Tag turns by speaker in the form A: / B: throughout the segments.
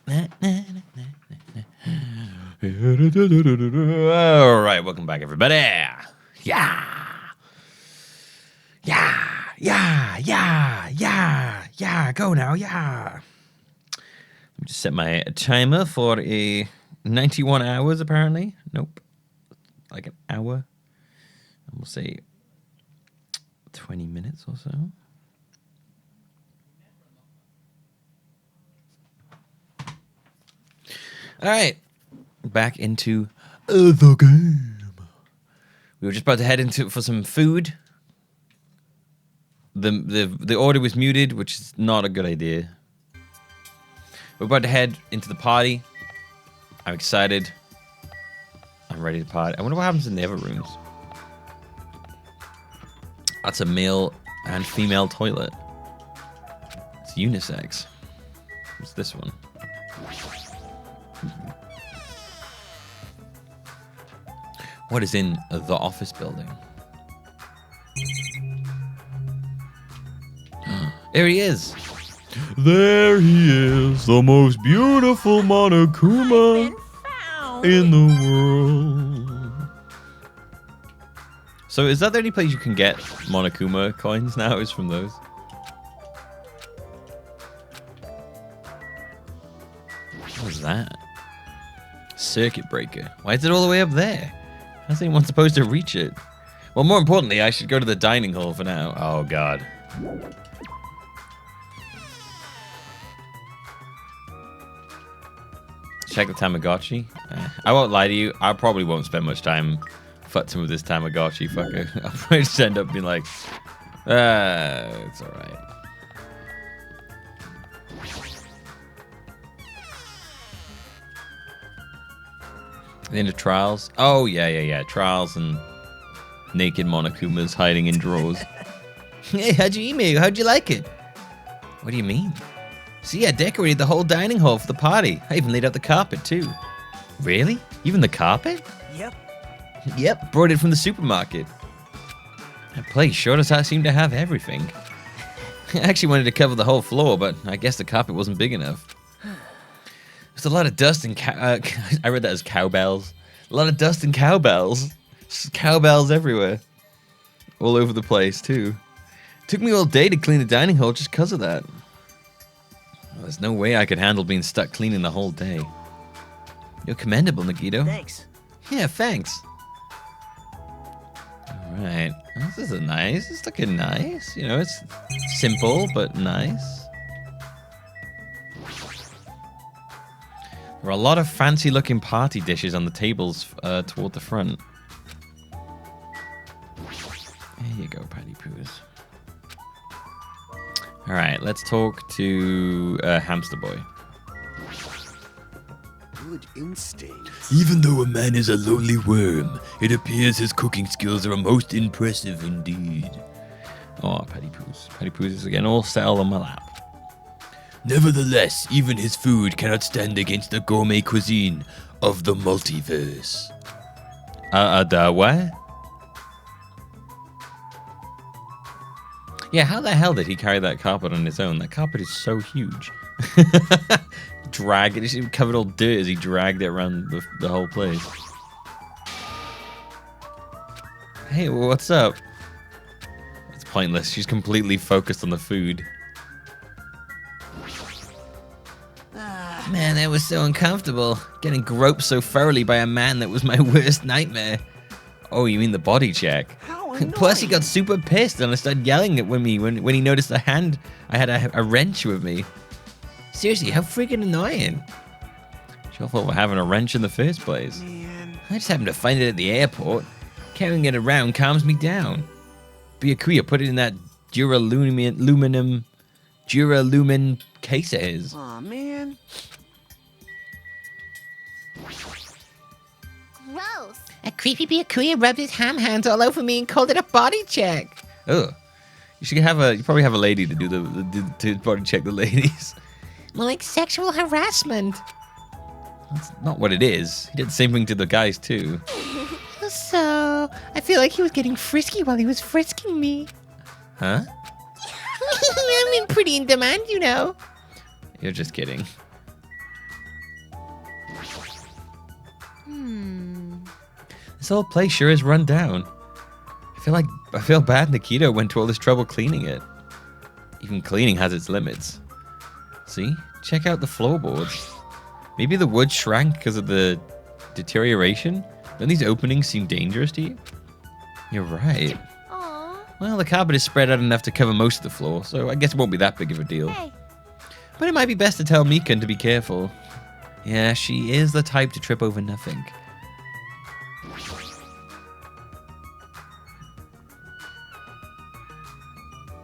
A: All right, welcome back, everybody. Yeah. Go now, yeah. Let me just set my timer for a 91 hours, apparently. Nope. Like an hour. And we'll say 20 minutes or so. All right. Back into the game. We were just about to head into for some food. The order was muted, which is not a good idea. We're about to head into the party. I'm excited. I'm ready to party. I wonder what happens in the other rooms. That's a male and female toilet. It's unisex. What's this one? What is in the office building? There he is. There he is, the most beautiful Monokuma in the world. So is that the only place you can get Monokuma coins now, is from those? What was that? Circuit breaker. Why is it all the way up there? How's anyone supposed to reach it? Well, more importantly, I should go to the dining hall for now. Oh, God. Check the Tamagotchi. I won't lie to you. I probably won't spend much time futzing with this Tamagotchi fucker. I'll probably just end up being like, it's alright. Into trials. Oh, yeah. Trials and naked Monokumas hiding in drawers. Hey, how'd you email? How'd you like it? What do you mean? See, I decorated the whole dining hall for the party. I even laid out the carpet, too. Really? Even the carpet? Yep, brought it from the supermarket. That place sure does seem to have everything. I actually wanted to cover the whole floor, but I guess the carpet wasn't big enough. There's a lot of dust and I read that as cowbells. A lot of dust and cowbells. Just cowbells everywhere. All over the place, too. Took me all day to clean the dining hall just because of that. Well, there's no way I could handle being stuck cleaning the whole day. You're commendable, Nagito.
B: Thanks.
A: Yeah, thanks. Alright. This is nice. It's looking nice. You know, it's simple, but nice. There are a lot of fancy-looking party dishes on the tables toward the front. There you go, Patty Poos. All right, let's talk to Hamster Boy.
B: Good instincts.
C: Even though a man is a lowly worm, it appears his cooking skills are most impressive indeed.
A: Oh, Patty Poos. Patty Poos is again all settled on my lap.
C: Nevertheless, even his food cannot stand against the gourmet cuisine of the multiverse.
A: What? Yeah, how the hell did he carry that carpet on his own? That carpet is so huge. Drag it. He covered all dirt as he dragged it around the whole place. Hey, what's up? It's pointless. She's completely focused on the food. Man, that was so uncomfortable. Getting groped so thoroughly by a man that was my worst nightmare. Oh, you mean the body check? Plus, he got super pissed and I started yelling at me when he noticed the hand I had a wrench with me. Seriously, how freaking annoying. She thought we're having a wrench in the first place.
B: Man.
A: I just happened to find it at the airport. Carrying it around calms me down. Byakuya put it in that Duralumin case of his.
B: Aw, man.
D: Gross.
E: A creepy Byakuya rubbed his ham hands all over me and called it a body check.
A: Oh, you probably have a lady to do to body check the ladies.
E: More like sexual harassment.
A: That's not what it is. He did the same thing to the guys too.
E: So, I feel like he was getting frisky while he was frisking me.
A: Huh?
E: I'm pretty in demand, you know.
A: You're just kidding. This whole place sure is run down. I feel bad Nikito went to all this trouble cleaning it. Even cleaning has its limits. See? Check out the floorboards. Maybe the wood shrank because of the deterioration? Don't these openings seem dangerous to you? You're right.
D: Aww.
A: Well, the carpet is spread out enough to cover most of the floor, so I guess it won't be that big of a deal.
D: Hey.
A: But it might be best to tell Mikan to be careful. Yeah, she is the type to trip over nothing.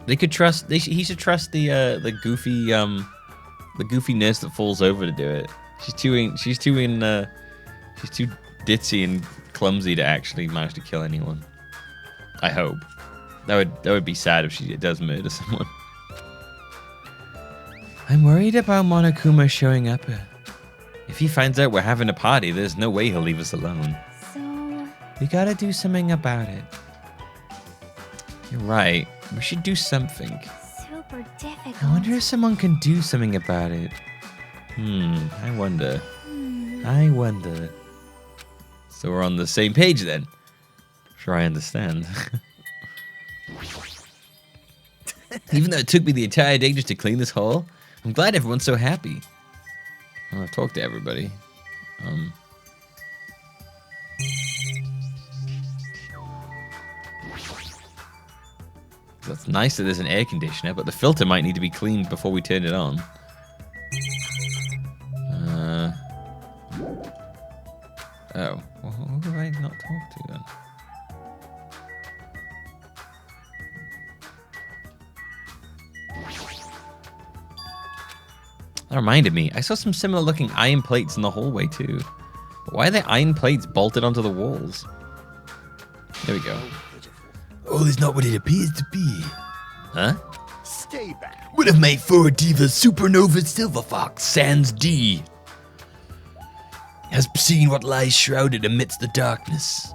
A: They could trust. He should trust the goofy nurse that falls over to do it. She's too ditzy and clumsy to actually manage to kill anyone. I hope. That would be sad if she does murder someone. I'm worried about Monokuma showing up. If he finds out we're having a party, there's no way he'll leave us alone.
D: So...
A: We gotta do something about it. You're right. We should do something.
D: super difficult.
A: I wonder if someone can do something about it. I wonder. So we're on the same page then. Sure, I understand. Even though it took me the entire day just to clean this hall, I'm glad everyone's so happy. Well, I've talked to everybody. That's nice that there's an air conditioner, but the filter might need to be cleaned before we turn it on. Oh. Well, who did I not talk to then? That reminded me, I saw some similar looking iron plates in the hallway too. But why are there iron plates bolted onto the walls? There we go.
C: All is not what it appears to be.
A: Huh?
B: Stay back.
C: Would have made 4 Divas Supernova Silver Fox Sans D. Has seen what lies shrouded amidst the darkness.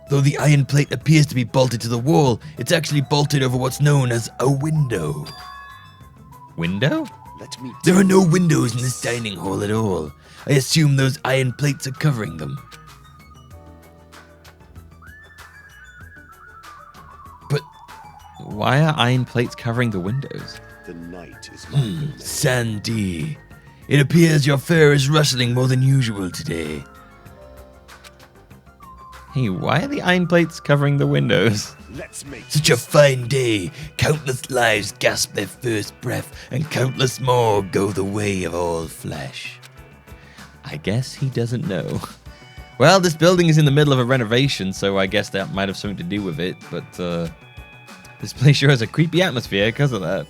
C: Though the iron plate appears to be bolted to the wall, it's actually bolted over what's known as a window.
A: Window?
B: Let me.
C: There are no windows in this dining hall at all. I assume those iron plates are covering them. But
A: Why are iron plates covering the windows?
B: The night is longer.
C: Sandy, it appears your fur is rustling more than usual today.
A: Hey, why are the iron plates covering the windows?
B: Let's make
C: Such a fine day. Countless lives gasp their first breath, and countless more go the way of all flesh.
A: I guess he doesn't know. Well, this building is in the middle of a renovation, so I guess that might have something to do with it, but this place sure has a creepy atmosphere because of that.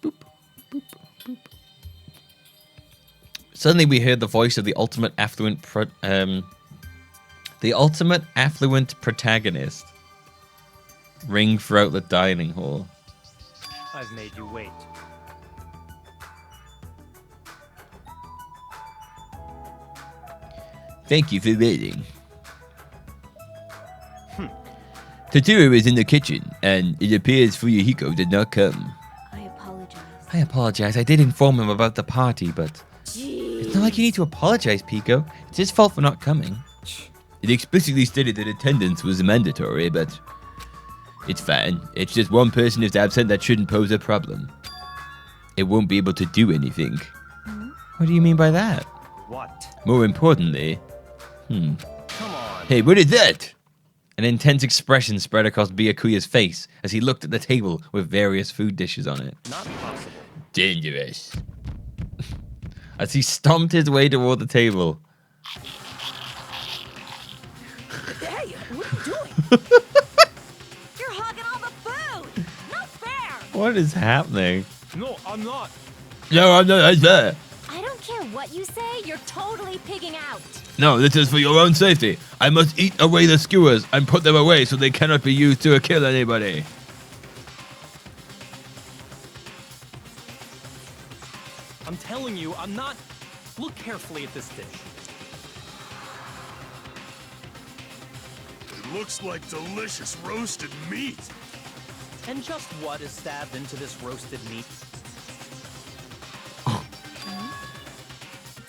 A: Boop, boop, boop. Suddenly we heard the voice of the ultimate affluent protagonist ring throughout the dining hall.
F: I've made you wait.
C: Thank you for waiting. Totoro is in the kitchen, and it appears Fuyuhiko did not come.
D: I apologize.
A: I apologize. I did inform him about the party, but it's not like you need to apologize, Pico. It's his fault for not coming.
C: It explicitly stated that attendance was mandatory, but it's fine. It's just one person is absent that shouldn't pose a problem. It won't be able to do anything.
A: What do you mean by that?
F: What?
C: More importantly,
F: Come on.
C: hey, what is that?
A: An intense expression spread across Byakuya's face as he looked at the table with various food dishes on it.
F: Not possible.
C: Dangerous.
A: As he stomped his way toward the table.
D: Hey, what are you doing? You're hogging all the food. Not fair.
A: What is happening?
F: No, I'm not.
C: No, I'm not there.
D: I don't care what you say. You're totally pigging out.
C: No, this is for your own safety. I must eat away the skewers and put them away so they cannot be used to kill anybody.
F: I'm telling you, I'm not. Look carefully at this dish.
B: It looks like delicious roasted meat.
F: And just what is stabbed into this roasted meat?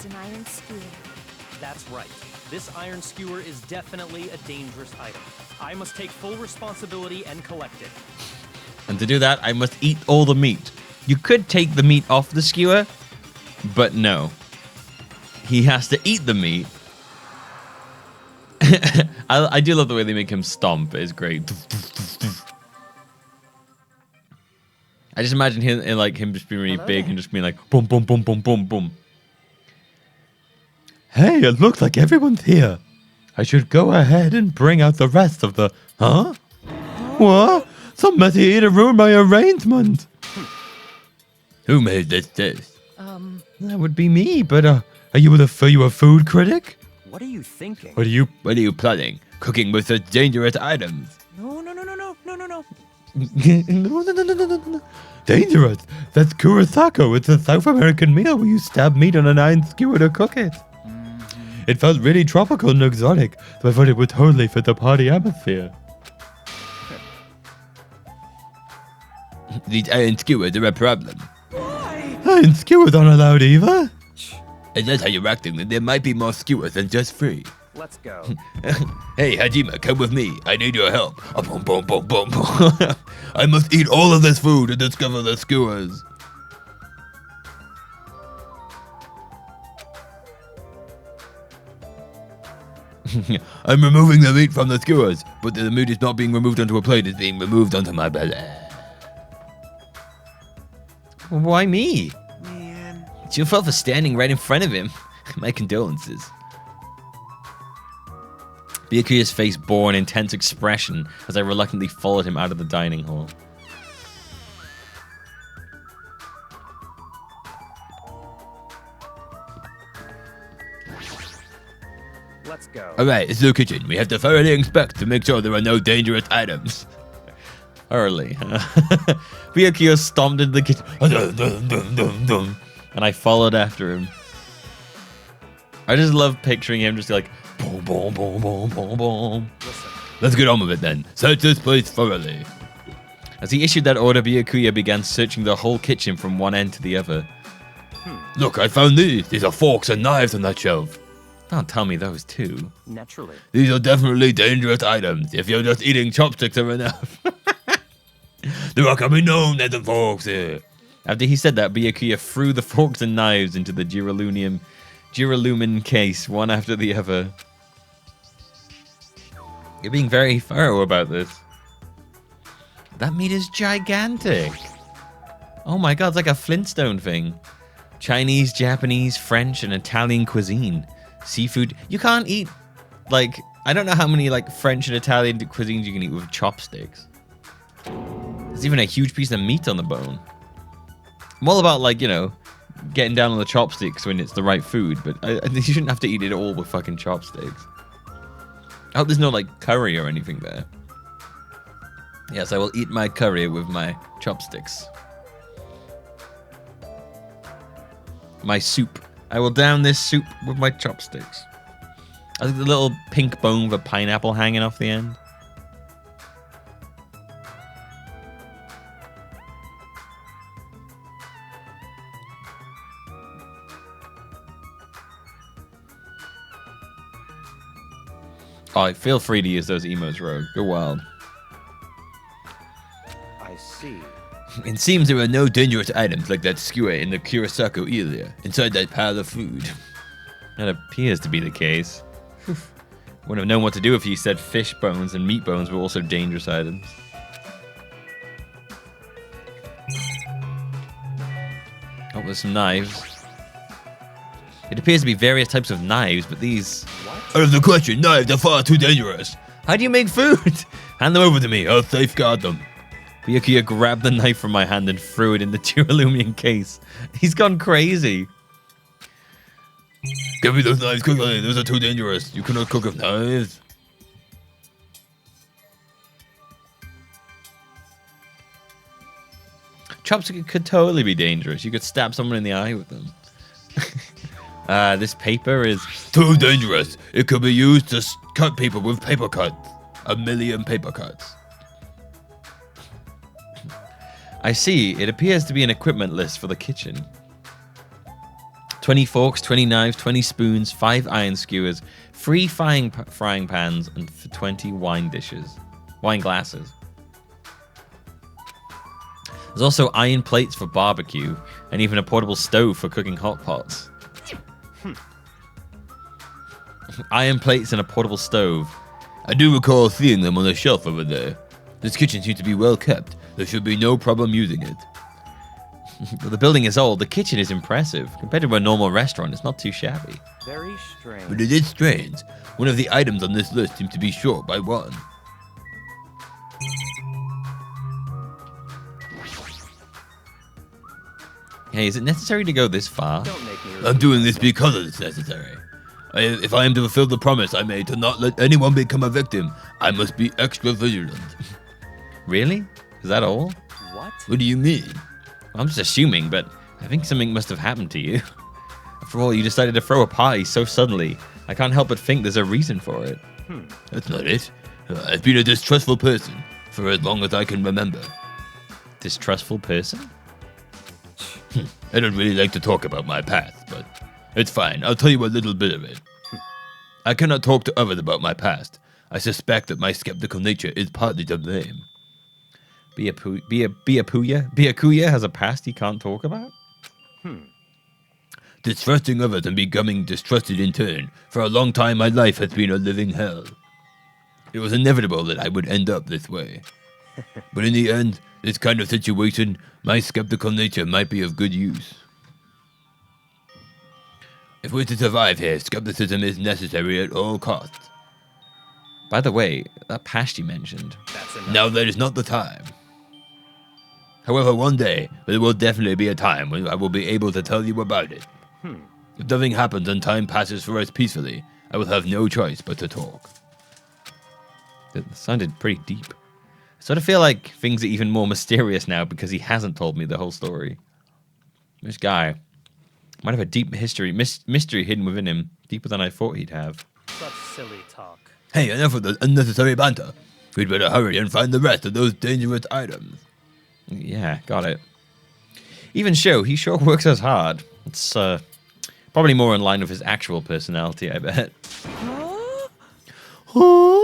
D: It's an iron skewer.
F: That's right. This iron skewer is definitely a dangerous item. I must take full responsibility and collect it.
A: And to do that, I must eat all the meat. You could take the meat off the skewer, but no. He has to eat the meat. I do love the way they make him stomp. It's great. I just imagine him just being really big and just being like boom, boom, boom, boom, boom, boom.
C: Hey, it looks like everyone's here. I should go ahead and bring out the rest of the... Huh? What? Some messy eater ruined my arrangement. Who made this dish? That would be me, but are you a food critic?
F: What are you thinking?
C: What are you planning? Cooking with such dangerous items?
F: No.
C: No. Dangerous. That's kurosako. It's a South American meal where you stab meat on an iron skewer to cook it. It felt really tropical and exotic, so I thought it would totally fit the party atmosphere. These iron skewers are a problem. Why? Iron skewers aren't allowed either. And that's how you're acting, then there might be more skewers than just 3.
F: Let's go.
C: Hey, Hajime, come with me. I need your help. Boom, boom, boom, boom, boom. I must eat all of this food to discover the skewers. I'm removing the meat from the skewers, but the meat is not being removed onto a plate. It's being removed onto my belly.
A: Why me?
B: Man.
A: It's your fault for standing right in front of him. My condolences. Byakuya's face bore an intense expression as I reluctantly followed him out of the dining hall.
F: Let's go.
C: Alright, it's the kitchen. We have to thoroughly inspect to make sure there are no dangerous items.
A: Early. Byakuya stomped into the kitchen. And I followed after him. I just love picturing him just like boom, boom, boom, boom, boom, boom.
F: Listen.
C: Let's get on with it then. Search this place thoroughly.
A: As he issued that order, Byakuya began searching the whole kitchen from one end to the other.
C: Look, I found these. These are forks and knives on that shelf.
A: Don't tell me those too.
F: Naturally.
C: These are definitely dangerous items. If you're just eating chopsticks are enough. There are coming no knives and forks here.
A: After he said that, Byakuya threw the forks and knives into the Duralumin case, one after the other. You're being very thorough about this. That meat is gigantic. Oh my god, it's like a Flintstone thing. Chinese, Japanese, French, and Italian cuisine. Seafood. You can't eat, like, I don't know how many, like, French and Italian cuisines you can eat with chopsticks. There's even a huge piece of meat on the bone. I'm all about, like, you know, getting down on the chopsticks when it's the right food, but you shouldn't have to eat it all with fucking chopsticks. I hope there's no, like, curry or anything there. Yes, I will eat my curry with my chopsticks. My soup. I will down this soup with my chopsticks. I think the little pink bone with a pineapple hanging off the end. Oh, feel free to use those emotes, Rogue. Go wild.
F: I see.
C: It seems there are no dangerous items like that skewer in the Kurosako area, inside that pile of food.
A: That appears to be the case. Wouldn't have known what to do if he said fish bones and meat bones were also dangerous items. Oh, there's some knives. It appears to be various types of knives, but these...
C: Out of the question, knives are far too dangerous.
A: How do you make food?
C: Hand them over to me, I'll safeguard them.
A: Byakuya grabbed the knife from my hand and threw it in the Duralumin case. He's gone crazy.
C: Give me those knives quickly, those are too dangerous. You cannot cook with knives.
A: Chopstick could totally be dangerous. You could stab someone in the eye with them. This paper is...
C: Too dangerous. It could be used to cut people with paper cuts. 1,000,000 paper cuts.
A: I see. It appears to be an equipment list for the kitchen. 20 forks, 20 knives, 20 spoons, 5 iron skewers, 3 frying pans, and 20 wine glasses. There's also iron plates for barbecue, and even a portable stove for cooking hot pots. Iron plates and a portable stove.
C: I do recall seeing them on the shelf over there. This kitchen seems to be well kept. There should be no problem using it.
A: The building is old. The kitchen is impressive. Compared to a normal restaurant, it's not too shabby.
F: Very strange.
C: But it is strange. One of the items on this list seems to be short by 1.
A: Hey, is it necessary to go this far?
F: Don't make me
C: I'm
F: repeat
C: doing this because it's necessary. If I am to fulfill the promise I made to not let anyone become a victim, I must be extra vigilant.
A: Really? Is that all?
F: What?
C: What do you mean?
A: I'm just assuming, but I think something must have happened to you. After all, you decided to throw a party so suddenly. I can't help but think there's a reason for it.
C: That's not it. I've been a distrustful person for as long as I can remember.
A: Distrustful person?
C: I don't really like to talk about my past, but it's fine. I'll tell you a little bit of it. I cannot talk to others about my past. I suspect that my skeptical nature is partly to blame.
A: Byakuya has a past he can't talk about?
C: Distrusting others and becoming distrusted in turn. For a long time, my life has been a living hell. It was inevitable that I would end up this way. But in the end, this kind of situation, my skeptical nature might be of good use. If we're to survive here, skepticism is necessary at all costs.
A: By the way, that past you mentioned.
F: That's enough.
C: Now that is not the time. However, one day, there will definitely be a time when I will be able to tell you about it. If nothing happens and time passes for us peacefully, I will have no choice but to talk.
A: That sounded pretty deep. I sort of feel like things are even more mysterious now because he hasn't told me the whole story. This guy might have a deep mystery hidden within him, deeper than I thought he'd have.
F: Such silly talk.
C: Hey, enough of the unnecessary banter. We'd better hurry and find the rest of those dangerous items.
A: Yeah, got it. Even so, he sure works as hard. It's probably more in line with his actual personality, I bet.
C: Huh?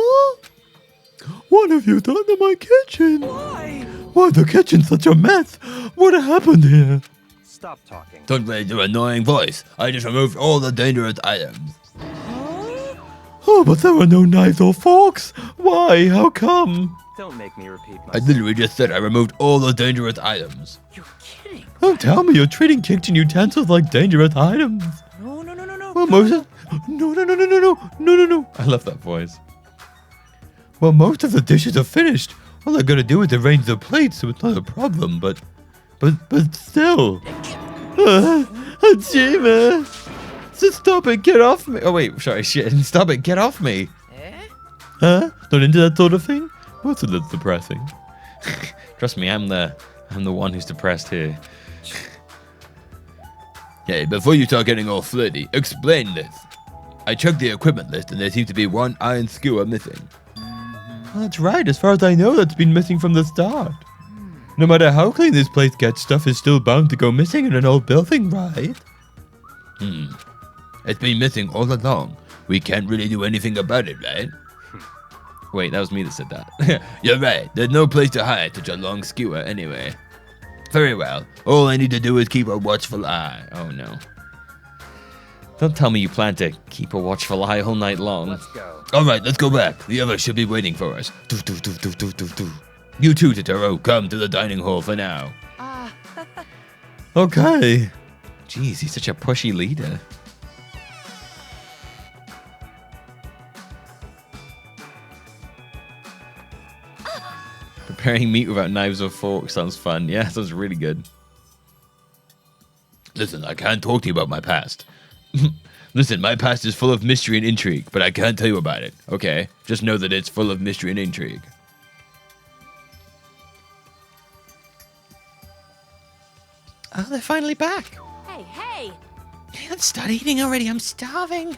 C: What have you done to my kitchen?
F: Why?
C: Why the kitchen's such a mess? What happened here?
F: Stop talking.
C: Don't raise your annoying voice. I just removed all the dangerous items. Oh, but there were no knives or forks. Why? How come?
F: Don't make me repeat
C: I
F: myself.
C: literally just said I removed all the dangerous items.
F: You're kidding.
C: Don't tell me you're treating kitchen utensils like dangerous items.
F: No.
C: Well, most of... No.
A: I love that voice.
C: Well, most of the dishes are finished. All I gotta do is arrange the plates, so it's not a problem, but still. Hajime! So stop it, get off me.
A: Oh, wait, sorry, shit. Stop it, get off me.
C: Huh? Not into that sort of thing? What's a little depressing?
A: Trust me, I'm the one who's depressed here.
C: Hey, before you start getting all flirty, explain this. I checked the equipment list and there seems to be 1 iron skewer missing. Well, that's right, as far as I know, that's been missing from the start. No matter how clean this place gets, stuff is still bound to go missing in an old building, right? It's been missing all along. We can't really do anything about it, right?
A: Wait, that was me that said that.
C: You're right, there's no place to hide such a long skewer anyway. Very well, all I need to do is keep a watchful eye.
A: Oh, no. Don't tell me you plan to keep a watchful eye all night long.
F: Let's go.
C: Alright, let's go back. The others should be waiting for us. You too, Totoro, come to the dining hall for now. Okay.
A: Jeez, he's such a pushy leader. Preparing meat without knives or forks sounds fun. Yeah, sounds really good.
C: Listen, I can't talk to you about my past. Listen, my past is full of mystery and intrigue, but I can't tell you about it, okay? Just know that it's full of mystery and intrigue.
E: Oh, they're finally back.
D: Hey!
E: Let's start eating already. I'm starving.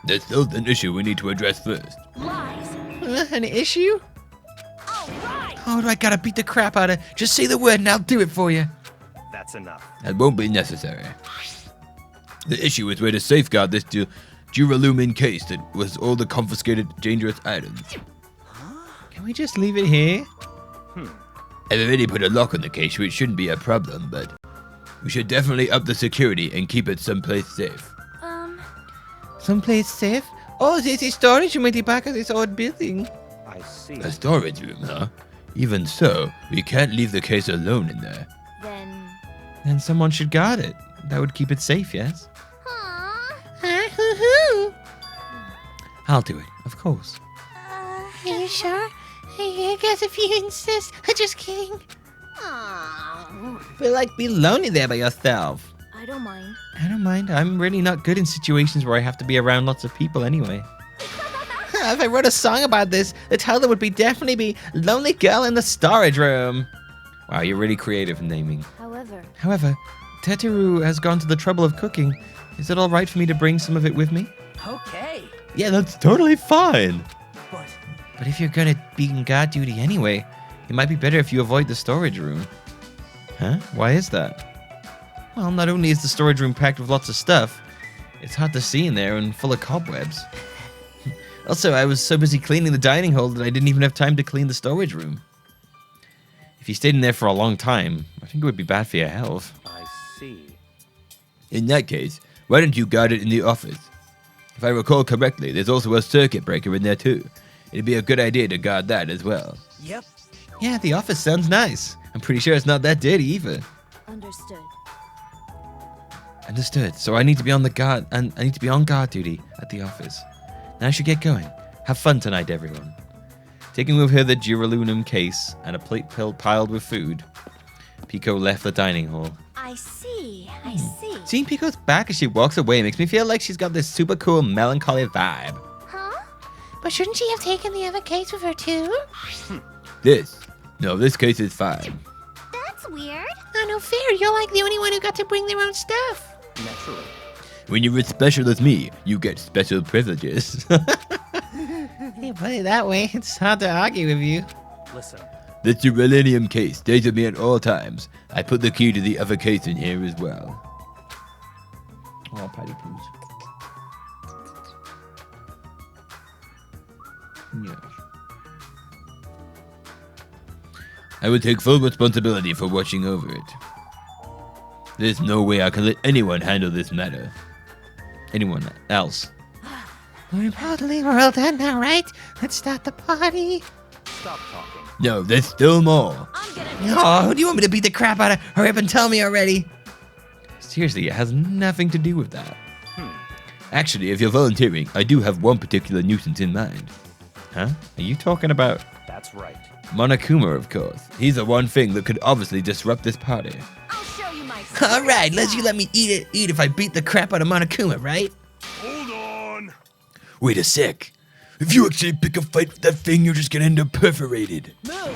C: There's still an issue we need to address first.
D: Lies!
E: An issue?
D: All right!
E: Oh, do I gotta beat the crap out of? Just say the word and I'll do it for you.
F: That's enough.
C: That won't be necessary. The issue is where to safeguard this duralumin case that was all the confiscated dangerous items.
A: Can we just leave it here?
C: I've already put a lock on the case, which shouldn't be a problem, but we should definitely up the security and keep it someplace safe.
E: Someplace safe? Oh, there's a storage room at the back of this old building.
F: I see.
C: A storage room, huh? Even so, we can't leave the case alone in there.
A: Then someone should guard it. That would keep it safe, yes?
E: Hoo-hoo.
A: I'll do it, of course.
E: Are you sure? I guess if you insist. I'm just kidding.
A: Feel like be lonely there by yourself.
D: I don't mind.
A: I don't mind. I'm really not good in situations where I have to be around lots of people anyway. If I wrote a song about this, the title would definitely be Lonely Girl in the Storage Room. Wow, you're really creative in naming. However, Teteru has gone to the trouble of cooking. Is it all right for me to bring some of it with me?
F: Okay.
A: Yeah, that's totally fine.
F: But
A: But if you're gonna be in guard duty anyway, it might be better if you avoid the storage room. Huh? Why is that? Well, not only is the storage room packed with lots of stuff, it's hard to see in there and full of cobwebs. Also, I was so busy cleaning the dining hall that I didn't even have time to clean the storage room. If you stayed in there for a long time, I think it would be bad for your health.
F: I see.
C: In that case, why don't you guard it in the office? If I recall correctly, there's also a circuit breaker in there too. It'd be a good idea to guard that as well.
F: Yep.
A: Yeah, the office sounds nice. I'm pretty sure it's not that dirty either.
D: Understood.
A: Understood. So I need to be on the guard, and I need to be on guard duty at the office. Now I should get going. Have fun tonight, everyone. Taking with her the duralumin case and a plate piled with food, Pico left the dining hall.
D: I see. I see.
A: Seeing Pico's back as she walks away makes me feel like she's got this super cool melancholy vibe.
D: Huh?
E: But shouldn't she have taken the other case with her too?
C: This case is fine.
D: That's weird.
E: Oh, no fair. You're like the only one who got to bring their own stuff.
F: Naturally.
C: When you're as special as me, you get special privileges.
E: You put it that way, it's hard to argue with you.
F: Listen.
C: The duralumin case stays with me at all times. I put the key to the other case in here as well.
A: Oh, Patty Poos. Yes.
C: I will take full responsibility for watching over it. There's no way I can let anyone handle this matter.
A: Anyone else?
E: More importantly, we're all done now, right? Let's start the party.
F: Stop talking.
C: No, there's still more.
D: I'm gonna.
A: Oh, who do you want me to beat the crap out of? Hurry up and tell me already. Seriously, it has nothing to do with that.
C: Actually, if you're volunteering, I do have one particular nuisance in mind.
A: Huh? Are you talking about
F: That's right.
C: Monokuma, of course. He's the one thing that could obviously disrupt this party.
D: I'll show you my.
A: All right, you let me eat if I beat the crap out of Monokuma, right?
B: Hold on.
C: Wait a sec. If you actually pick a fight with that thing, you're just gonna end up perforated.
E: Are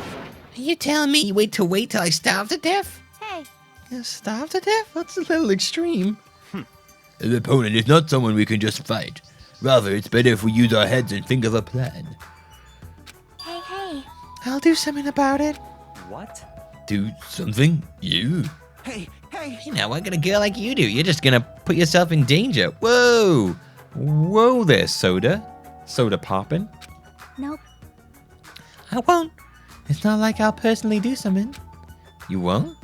E: you telling me you wait till I starve to death?
D: Hey.
A: Yeah, starve to death? That's a little extreme.
C: An opponent is not someone we can just fight. Rather, it's better if we use our heads and think of a plan.
D: Hey.
E: I'll do something about it.
F: What?
C: Do something? You?
F: Hey.
A: You know, what can a girl like you do? You're just gonna put yourself in danger. Whoa! Whoa there, Soda. Soda poppin'.
D: Nope.
E: I won't. It's not like I'll personally do something.
A: You won't?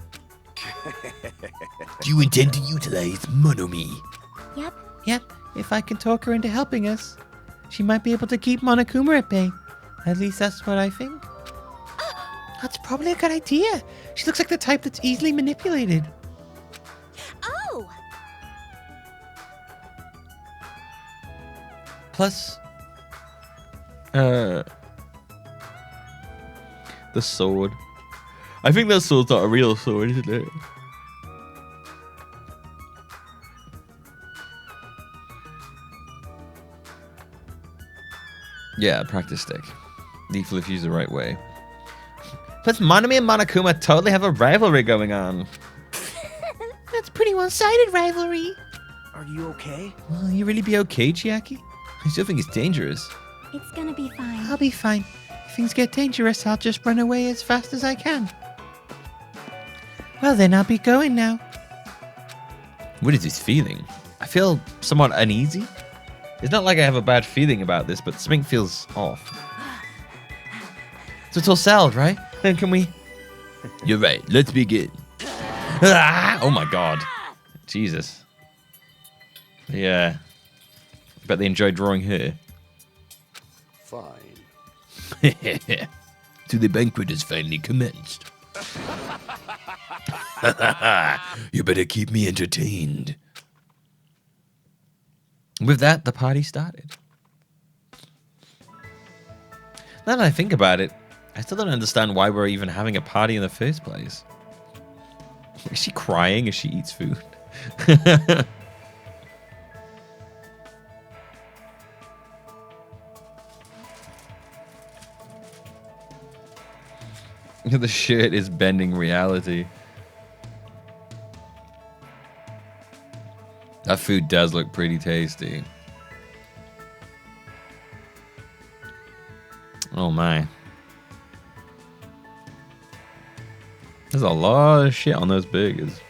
C: Do you intend to utilize Monomi?
E: Yep, if I can talk her into helping us, she might be able to keep Monokuma at bay. At least that's what I think. That's probably a good idea. She looks like the type that's easily manipulated.
D: Oh.
A: Plus, the sword. I think that sword's not a real sword, isn't it? Yeah, practice stick. Lethal if used the right way. Plus, Monomi and Monokuma totally have a rivalry going on.
E: That's pretty one-sided rivalry.
F: Are you okay?
A: Will you really be okay, Chiaki? I still think it's dangerous.
D: It's gonna be fine.
E: I'll be fine. If things get dangerous, I'll just run away as fast as I can. Well, then I'll be going now.
A: What is this feeling? I feel somewhat uneasy. It's not like I have a bad feeling about this, but something feels off. So it's all settled, right? Then can we...
C: You're right. Let's begin.
A: Ah! Oh my god. Jesus. Yeah. Bet they enjoyed drawing her.
B: Fine.
C: So the banquet has finally commenced. You better keep me entertained.
A: With that, the party started. Now that I think about it, I still don't understand why we're even having a party in the first place. Is she crying as she eats food? The shirt is bending reality. That food does look pretty tasty. Oh my. There's a lot of shit on those burgers.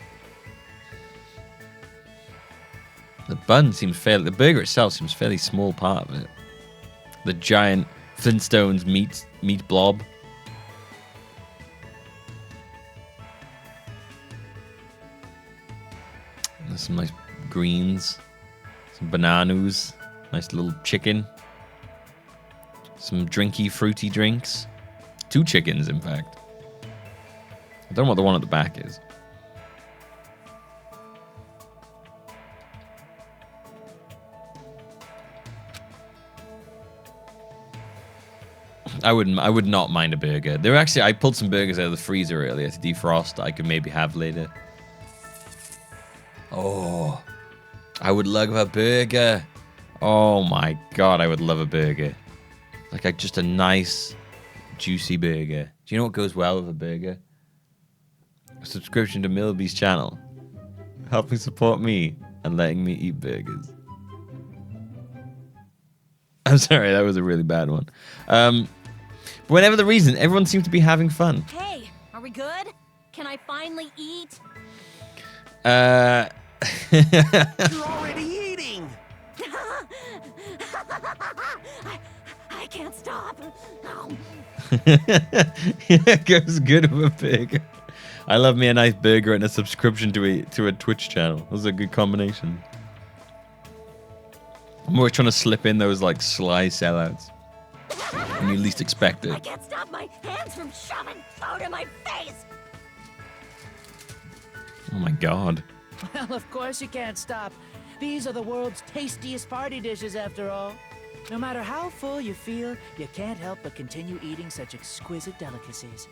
A: The bun seems fairly... The burger itself seems fairly small part of it. The giant Flintstones meat blob. There's some nice greens. Some bananas. Nice little chicken. Some drinky, fruity drinks. 2 chickens, in fact. I don't know what the one at the back is. I would not mind a burger. There actually, I pulled some burgers out of the freezer earlier to defrost. I could maybe have later. Oh, I would love a burger. Oh my god, I would love a burger. Like just a nice, juicy burger. Do you know what goes well with a burger? A subscription to Millbee's channel, helping support me and letting me eat burgers. I'm sorry, that was a really bad one. But whatever the reason, everyone seems to be having fun.
D: Hey, are we good? Can I finally eat?
B: You're already eating.
D: I can't stop. Oh.
A: It goes good with a burger. I love me a nice burger and a subscription to a Twitch channel. Those are a good combination. I'm always trying to slip in those like sly sellouts when you least expect
D: I
A: it.
D: can't stop my hands from shoving food in my face.
A: Oh my god.
G: Well, of course you can't stop. These are the world's tastiest party dishes, after all. No matter how full you feel, you can't help but continue eating such exquisite delicacies.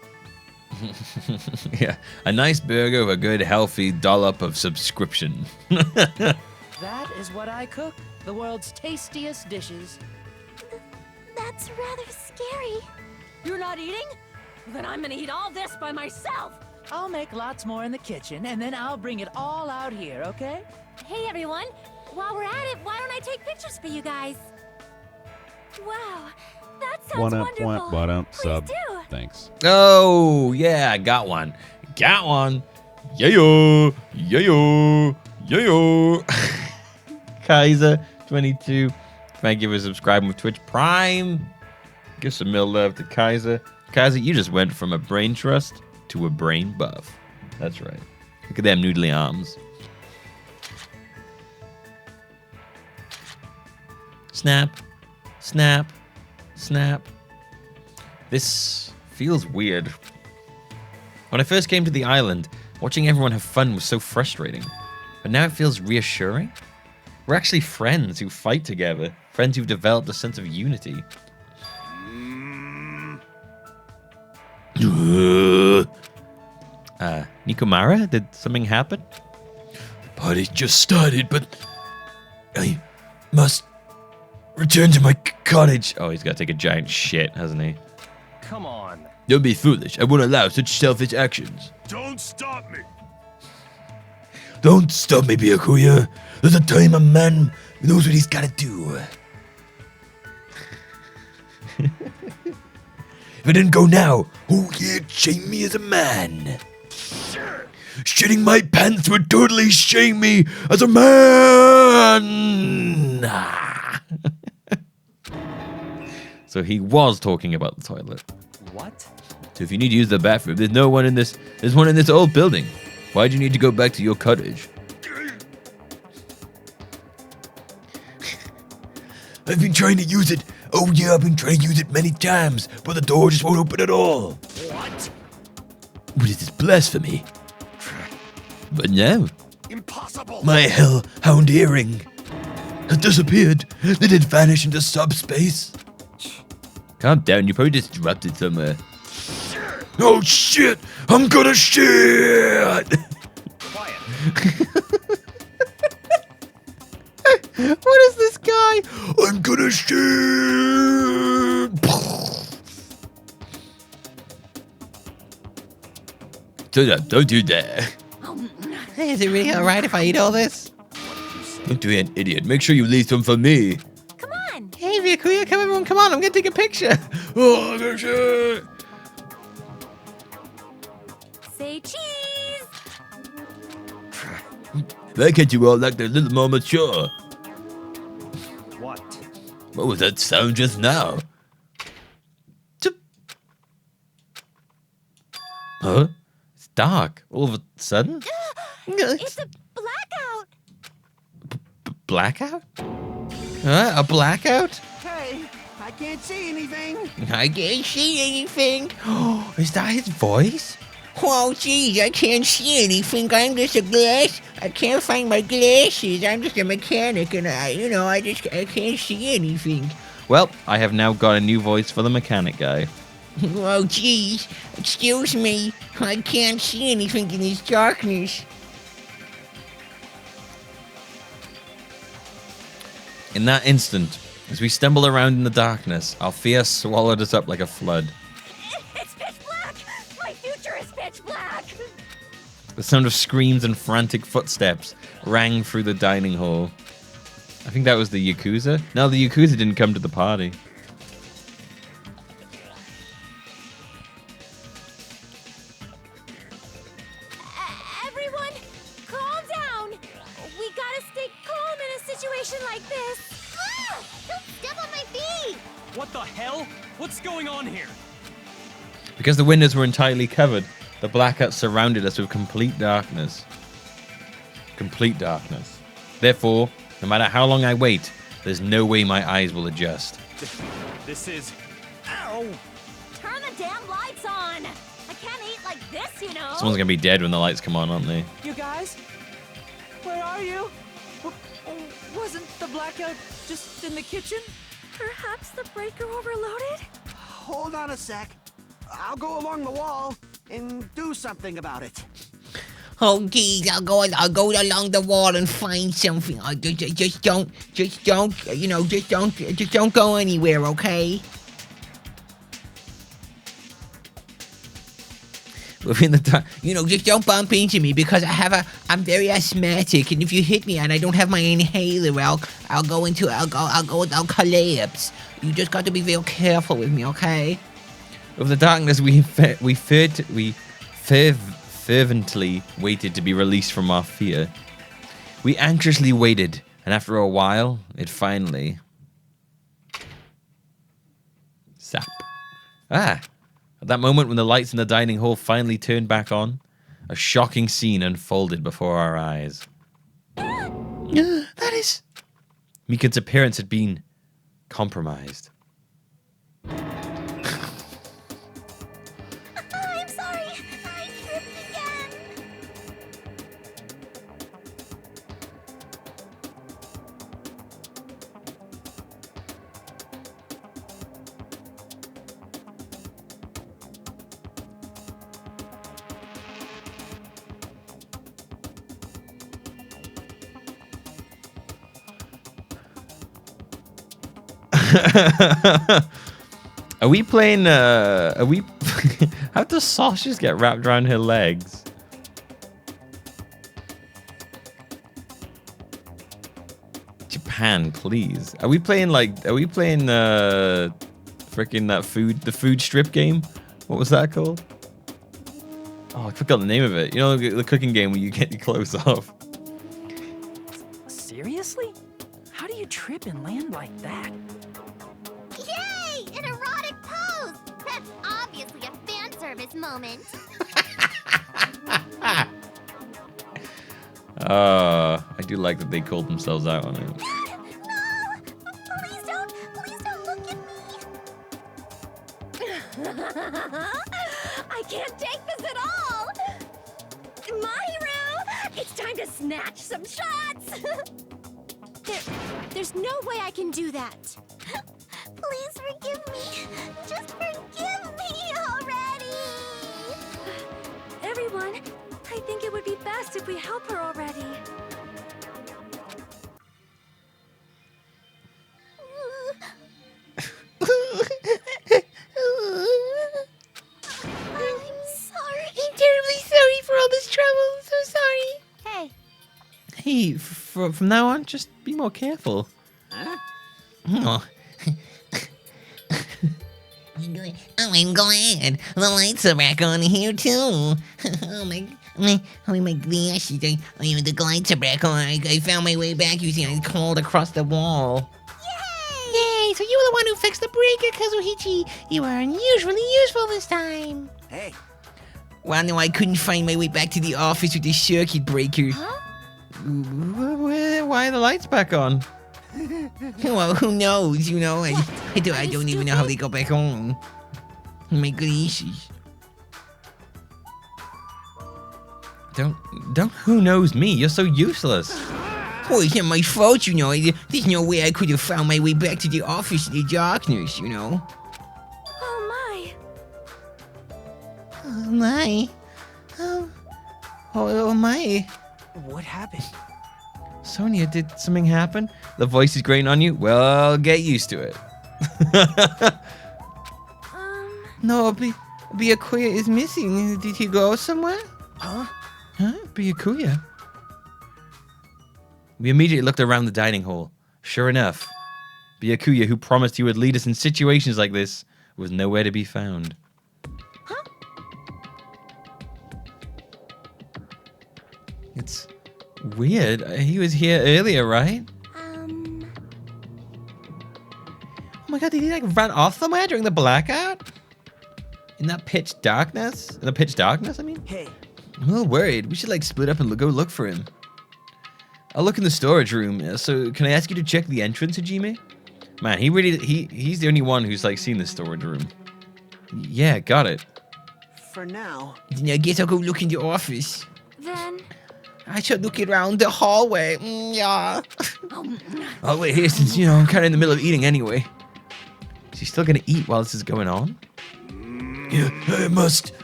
A: Yeah, a nice burger with a good healthy dollop of subscription.
G: That is what I cook. The world's tastiest dishes.
D: That's rather scary. You're not eating? Then I'm gonna eat all this by myself.
G: I'll make lots more in the kitchen, and then I'll bring it all out here, okay?
D: Hey everyone, while we're at it, why don't I take pictures for you guys? Wow, that sounds wonderful.
H: Why don't
D: Please
H: sub?
D: do.
H: Thanks.
A: Oh, yeah, I got one. Got one. Yayo. Yayo. Yayo. Kaiser22. Thank you for subscribing with Twitch Prime. Give some mil love to Kaiser. Kaiser, you just went from a brain trust to a brain buff. That's right. Look at them noodly arms. Snap. Snap. Snap. This feels weird. When I first came to the island, watching everyone have fun was so frustrating. But now it feels reassuring. We're actually friends who fight together. Friends who've developed a sense of unity. Nikomara, did something happen?
C: The party just started, but I must return to my cottage.
A: Oh, he's got to take a giant shit, hasn't he?
F: Come on.
C: Don't be foolish. I won't allow such selfish actions.
B: Don't stop me.
C: Don't stop me, Byakuya. There's a time a man knows what he's gotta do. If I didn't go now, who here'd shame me as a man?
B: Sure.
C: Shitting my pants would totally shame me as a man.
A: So he was talking about the toilet.
F: What?
A: So if you need to use the bathroom, there's no one in this. There's one in this old building. Why do you need to go back to your cottage?
C: I've been trying to use it. Oh yeah, I've been trying to use it many times, but the door just won't open at all.
B: What?
C: What is this blasphemy?
A: But no.
B: Impossible.
C: My hellhound earring has disappeared. Did it vanish into subspace?
A: Calm down. You probably just dropped it somewhere.
C: Oh shit! I'm gonna shit!
F: Quiet.
E: What is this guy?
C: I'm gonna shit!
A: Don't do that.
E: Hey, is it really alright if I eat all this?
A: Don't do an idiot. Make sure you leave some for me.
D: Come on.
E: Hey, Byakuya, come everyone, come on, I'm gonna take a picture.
C: Oh, I'm gonna shit!
D: Say cheese.
A: Why can't you all act a little more mature?
F: What?
A: What was that sound just now? Huh? It's dark all of a sudden.
D: It's a blackout.
E: Blackout? A blackout?
B: Hey, I can't see anything.
E: I can't see anything. Oh, is that his voice? Oh, geez, I can't see anything. I'm just a glass. I can't find my glasses. I'm just a mechanic, and I can't see anything.
A: Well, I have now got a new voice for the mechanic guy.
E: Oh, geez, excuse me. I can't see anything in this darkness.
A: In that instant, as we stumble around in the darkness, our fear swallowed us up like a flood.
D: It's pitch black. My future is pitch black.
A: The sound of screams and frantic footsteps rang through the dining hall. I think that was the Yakuza. No, the Yakuza didn't come to the party.
D: Everyone, calm down. We gotta stay calm in a situation like this. Ah! Don't step on my feet.
F: What the hell? What's going on here?
A: Because the windows were entirely covered, the blackout surrounded us with complete darkness. Complete darkness. Therefore, no matter how long I wait, there's no way my eyes will adjust.
F: This is... Ow!
D: Turn the damn lights on. I can't eat like this, you know.
A: Someone's gonna be dead when the lights come on, aren't they?
G: You guys? Where are you? Wasn't the blackout just in the kitchen?
D: Perhaps the breaker overloaded?
B: Hold on a sec. I'll go along the wall and do something about it.
E: Oh, geez, I'll go along the wall and find something. Just don't go anywhere, okay? Within the time, just don't bump into me because I'm very asthmatic, and if you hit me and I don't have my inhaler, I'll collapse. You just got to be real careful with me, okay?
A: With the darkness, we fervently waited to be released from our fear. We anxiously waited, and after a while, it finally... Zap. At that moment when the lights in the dining hall finally turned back on, a shocking scene unfolded before our eyes.
E: That is...
A: Mikan's appearance had been compromised.
D: I'm sorry. I tripped again.
A: Are we playing, how does sausages get wrapped around her legs? Japan, please. Are we playing freaking the food strip game? What was that called? Oh, I forgot the name of it. You know, the cooking game where you get your clothes off.
G: Seriously? How do you trip and land like that?
D: Yay! An erotic pose! That's obviously a fan service moment.
A: I do like that they called themselves out on it.
D: No! Please don't look at me! I can't take this at all! Mahiru! It's time to snatch some shots! There's no way I can do that. Please forgive me. Just forgive me already! Everyone, I think it would be best if we help her already. I'm sorry.
E: I'm terribly sorry for all this trouble. I'm so sorry.
D: Hey,
A: Hey, from now on, just be more careful.
B: Huh?
A: Oh.
E: Oh, I'm glad. The lights are back on here, too. Oh, my gosh. The lights are back on. I found my way back using I crawled across the wall. Yay! So you were the one who fixed the breaker, Kazuhichi. You are unusually useful this time.
B: Hey,
E: Well, no, I couldn't find my way back to the office with the circuit breaker.
A: Why are the lights back on?
E: Well, who knows, you know? I don't even know how they got back on. Oh my gracious.
A: Don't who knows me? You're so useless.
E: Well, it's not my fault, you know. There's no way I could have found my way back to the office in the darkness, you know.
D: oh my.
E: Oh my. Oh my.
G: What happened?
A: Sonia, did something happen? The voice is grating on you? Well, get used to it.
E: No, Byakuya is missing. Did he go somewhere?
G: Huh?
A: Huh? Byakuya? We immediately looked around the dining hall. Sure enough, Byakuya, who promised he would lead us in situations like this, was nowhere to be found. It's weird. He was here earlier, right?
E: Oh my god, did he like run off somewhere during the blackout?
A: In that pitch darkness? In the pitch darkness, I mean?
G: Hey,
A: I'm a little worried. We should like split up and go look for him. I'll look in the storage room. So can I ask you to check the entrance, Hajime? Man, he's the only one who's like seen the storage room. Yeah, got it.
B: for now.
E: Then I guess I'll go look in the office.
D: Then,
E: I should look around the hallway. Yeah.
A: I'll wait here since, you know, I'm kind of in the middle of eating anyway. Is he still gonna eat while this is going on?
C: Yeah, I must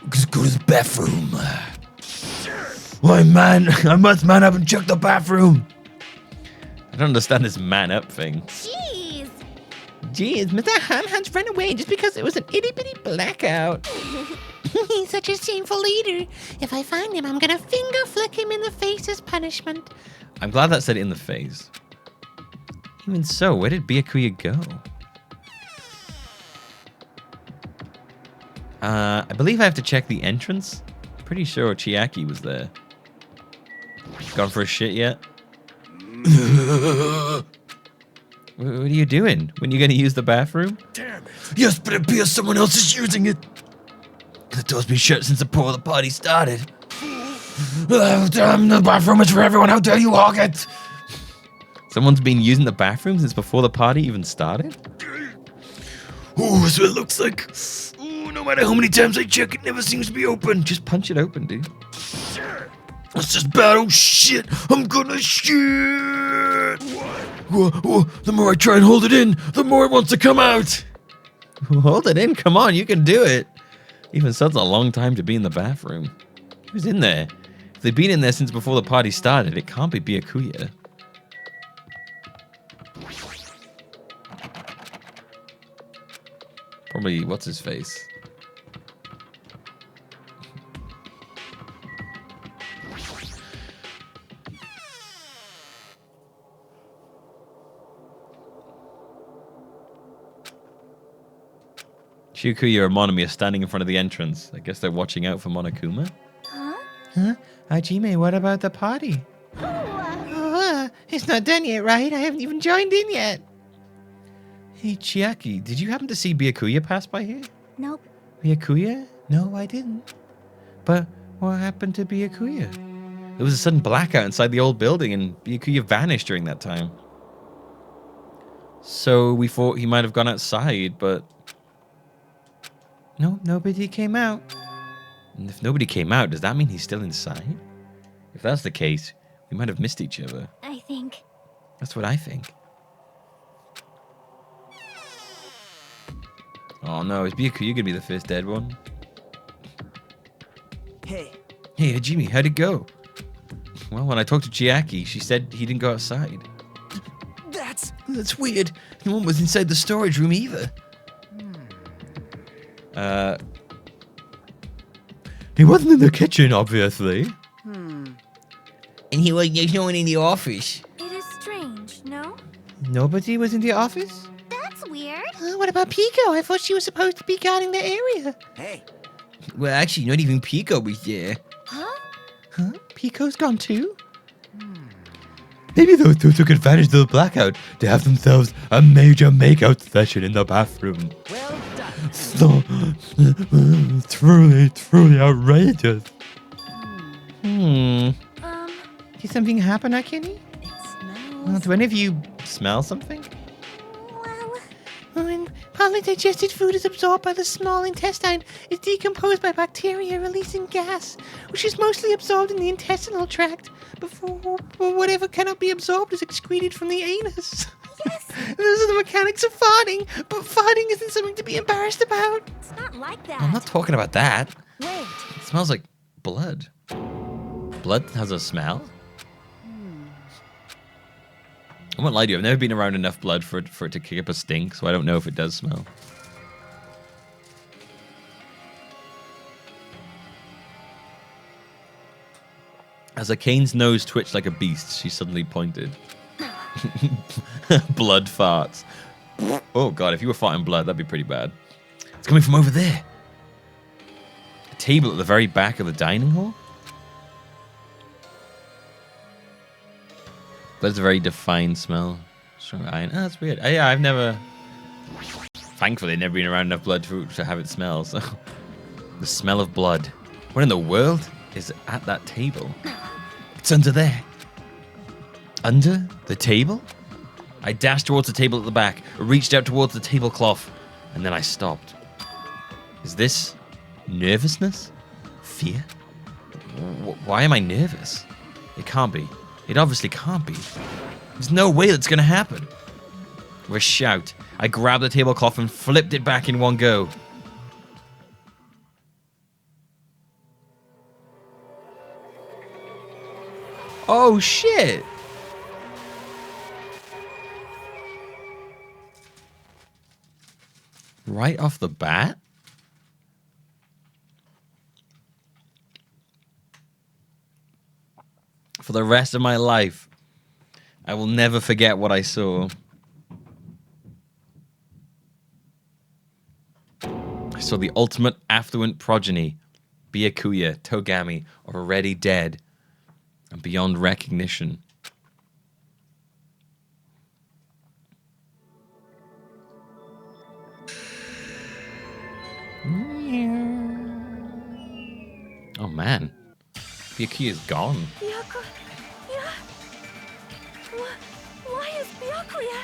C: just go to the bathroom. Why, man? I must man up and check the bathroom.
A: I don't understand this man up thing.
D: jeez.
E: Jeez, Mr. Hamhan's ran away just because it was an itty-bitty blackout. He's such a shameful leader. If I find him, I'm gonna finger flick him in the face as punishment.
A: I'm glad that said in the face. Even so, where did Byakuya go? I believe I have to check the entrance. Pretty sure Chiaki was there. Gone for a shit yet? What are you doing? When you gonna use the bathroom?
C: Damn it. Yes, but it appears someone else is using it. The door's been shut since before the party started. Damn, the bathroom is for everyone. How dare you hog it?
A: Someone's been using the bathroom since before the party even started?
C: Oh, so it looks like. Ooh, no matter how many times I check, it never seems to be open.
A: Just punch it open, dude.
C: That's just bad. Oh shit! I'm gonna shit. The more I try and hold it in, the more it wants to come out.
A: Hold it in. Come on, you can do it. Even so, it's a long time to be in the bathroom. Who's in there? If they've been in there since before the party started, it can't be Byakuya. Probably, what's his face? Byakuya and Monomi are standing in front of the entrance. I guess they're watching out for Monokuma.
E: Huh? Hajime, what about the party? It's not done yet, right? I haven't even joined in yet. Hey, Chiaki, did you happen to see Byakuya pass by here?
D: Nope.
E: Byakuya? No, I didn't. But what happened to Byakuya?
A: There was a sudden blackout inside the old building, and Byakuya vanished during that time. So we thought he might have gone outside, but...
E: No, nobody came out.
A: And if nobody came out, does that mean he's still inside? If that's the case, we might have missed each other.
D: I think.
A: That's what I think. Oh no, is Byakuya gonna be the first dead one?
G: Hey,
A: Hey, Hajime, how'd it go? Well, when I talked to Chiaki, she said he didn't go outside.
C: That's weird. No one was inside the storage room either.
A: He wasn't in the kitchen, obviously.
C: And there's no one in the office.
D: It is strange, no?
E: Nobody was in the office?
D: That's weird.
E: What about Pico? I thought she was supposed to be guarding the area.
G: hey.
C: Well, actually, not even Pico was there.
E: Huh? Pico's gone too?
A: Maybe those two took advantage of the blackout to have themselves a major makeout session in the bathroom.
G: Well done.
A: So, truly outrageous.
E: Did something happen, Akini?
D: It smells.
E: Do any of you smell something?
D: Well,
E: When partly digested food is absorbed by the small intestine, it's decomposed by bacteria releasing gas, which is mostly absorbed in the intestinal tract before whatever cannot be absorbed is excreted from the anus.
D: yes.
E: Those are the mechanics of farting, but farting isn't something to be embarrassed about.
D: It's not like that.
A: I'm not talking about that.
D: Wait.
A: It smells like blood. Blood has a smell? I won't lie to you, I've never been around enough blood for it to kick up a stink, so I don't know if it does smell. As Akane's nose twitched like a beast, she suddenly pointed. Blood farts. Oh god, if you were farting blood, that'd be pretty bad. It's coming from over there. A table at the very back of the dining hall? That's a very defined smell. Strong iron. Oh, that's weird. Yeah, I've never... Thankfully, never been around enough blood to have it smell, so... The smell of blood. What in the world is at that table? It's under there. Under the table? I dashed towards the table at the back, reached out towards the tablecloth, and then I stopped. Is this nervousness? Fear? Why am I nervous? It can't be. It obviously can't be. There's no way that's gonna happen. With a shout, I grabbed the tablecloth and flipped it back in one go. Oh shit! Right off the bat? For the rest of my life, I will never forget what I saw. I saw the ultimate affluent progeny, Byakuya, Togami, already dead and beyond recognition. Oh man, Byakuya's gone.
D: Byakuya. Why is Byakuya?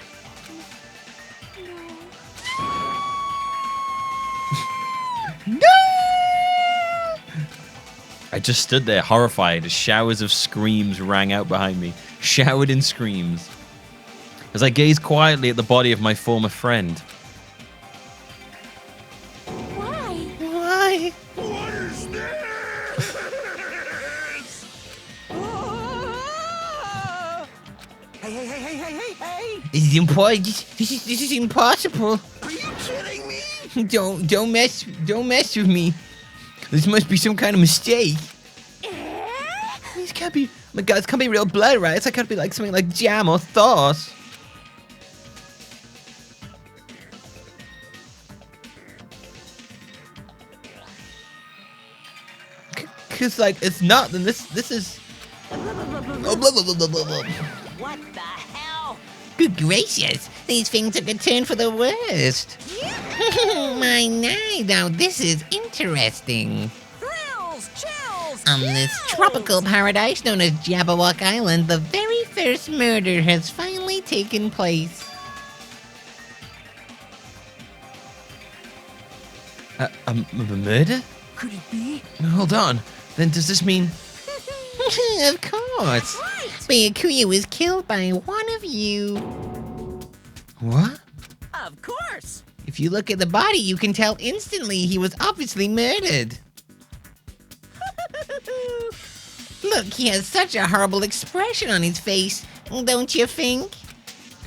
A: I just stood there horrified as showers of screams rang out behind me, showered in screams, as I gazed quietly at the body of my former friend.
D: Why?
E: Why?
B: What is this? Hey!
C: It's impossible. This is impossible.
B: Are you kidding me?
C: Don't mess with me. This must be some kind of mistake. This can't be. My God, this can't be real blood, right? It's gotta be like something like jam or sauce.
A: Because, like, it's not, then this is... Oh, blah, blah, blah, blah, blah, blah.
H: What the hell?
E: Good gracious, these things took a turn for the worst. My night, now this is interesting.
H: Thrills, chills,
E: On this tropical paradise known as Jabberwock Island, the very first murder has finally taken place.
A: A murder?
B: Could it be?
A: Hold on. Then does this mean...
E: Of course.
H: right.
E: Byakuya was killed by one of you.
A: What?
H: Of course.
E: If you look at the body, you can tell instantly he was obviously murdered. Look, he has such a horrible expression on his face, don't you think?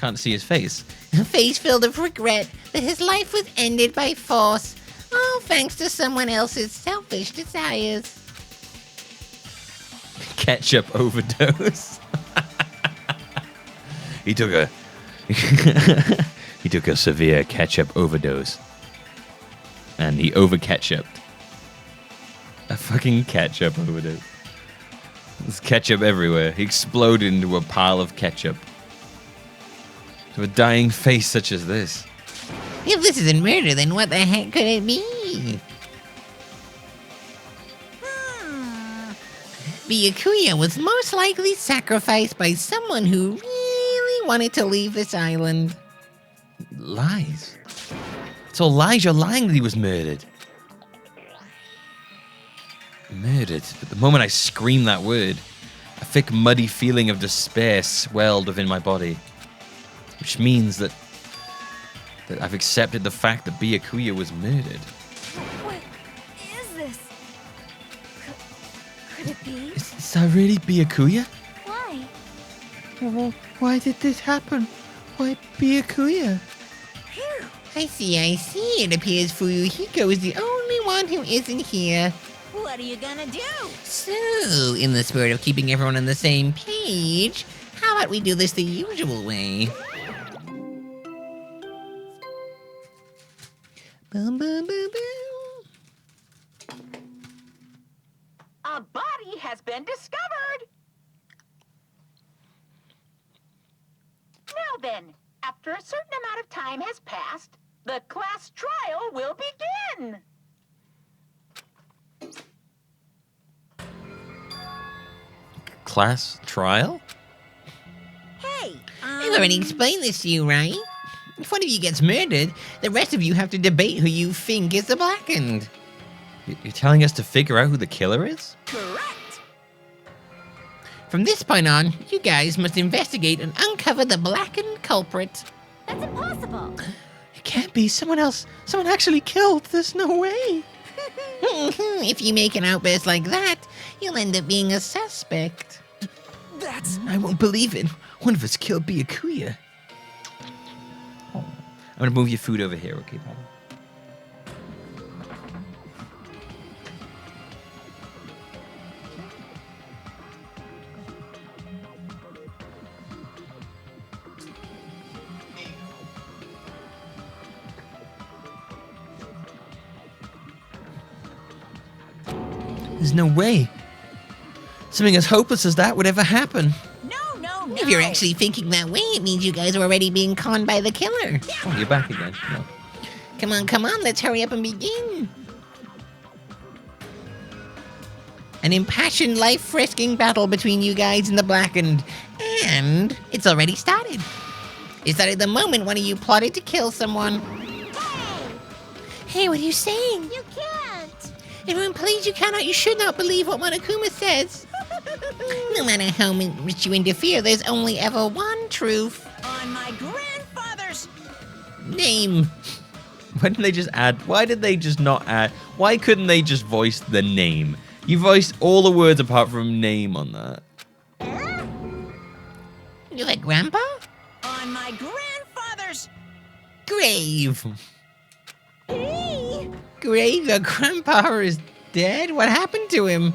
A: Can't see his face.
E: A face filled of regret that his life was ended by force, all thanks to someone else's selfish desires.
A: Ketchup overdose. He took a... he took a severe ketchup overdose. And he over-ketchuped. A fucking ketchup overdose. There's ketchup everywhere. He exploded into a pile of ketchup. To a dying face such as this.
E: If this isn't murder, then what the heck could it be? Byakuya was most likely sacrificed by someone who really wanted to leave this island.
A: Lies. It's all lies. You're lying that he was murdered. Murdered. But the moment I screamed that word, a thick, muddy feeling of despair swelled within my body. Which means that I've accepted the fact that Byakuya was murdered.
D: What is this? Could it be?
A: Is that really Byakuya?
D: Why?
E: Well, why did this happen? Why Byakuya?
D: Phew.
E: I see. It appears Fuyuhiko is the only one who isn't here.
H: What are you gonna do?
E: So, in the spirit of keeping everyone on the same page, how about we do this the usual way? Boom, boom, boom, boom.
H: A body has been discovered. Now then, after a certain amount of time has passed, the class trial will begin.
A: Class trial?
H: Hey,
E: I've already explained this to you, right? If one of you gets murdered, the rest of you have to debate who you think is the blackened.
A: You're telling us to figure out who the killer is?
H: correct.
E: From this point on, you guys must investigate and uncover the blackened culprit.
D: That's impossible.
E: It can't be someone else. Someone actually killed. There's no way. If you make an outburst like that, you'll end up being a suspect.
A: I won't believe it. One of us killed Byakuya. I'm gonna move your food over here, okay, Papa? There's no way. Something as hopeless as that would ever happen.
H: No.
E: If you're actually thinking that way, it means you guys are already being conned by the killer.
A: Oh, you're back again. No.
E: Come on, let's hurry up and begin. An impassioned, life-frisking battle between you guys and the blackened. And it's already started. It started the moment one of you plotted to kill someone. Hey, what are you saying?
D: You can't.
E: Everyone, please, you should not believe what Monokuma says. No matter how much you interfere, there's only ever one truth.
H: On my grandfather's.
E: Name.
A: Why didn't they just add? Why did they just not add? Why couldn't they just voice the name? You voiced all the words apart from name on that.
E: You're like Grandpa?
H: On my grandfather's.
E: Grave. Grave? Your grandpa is dead? What happened to him?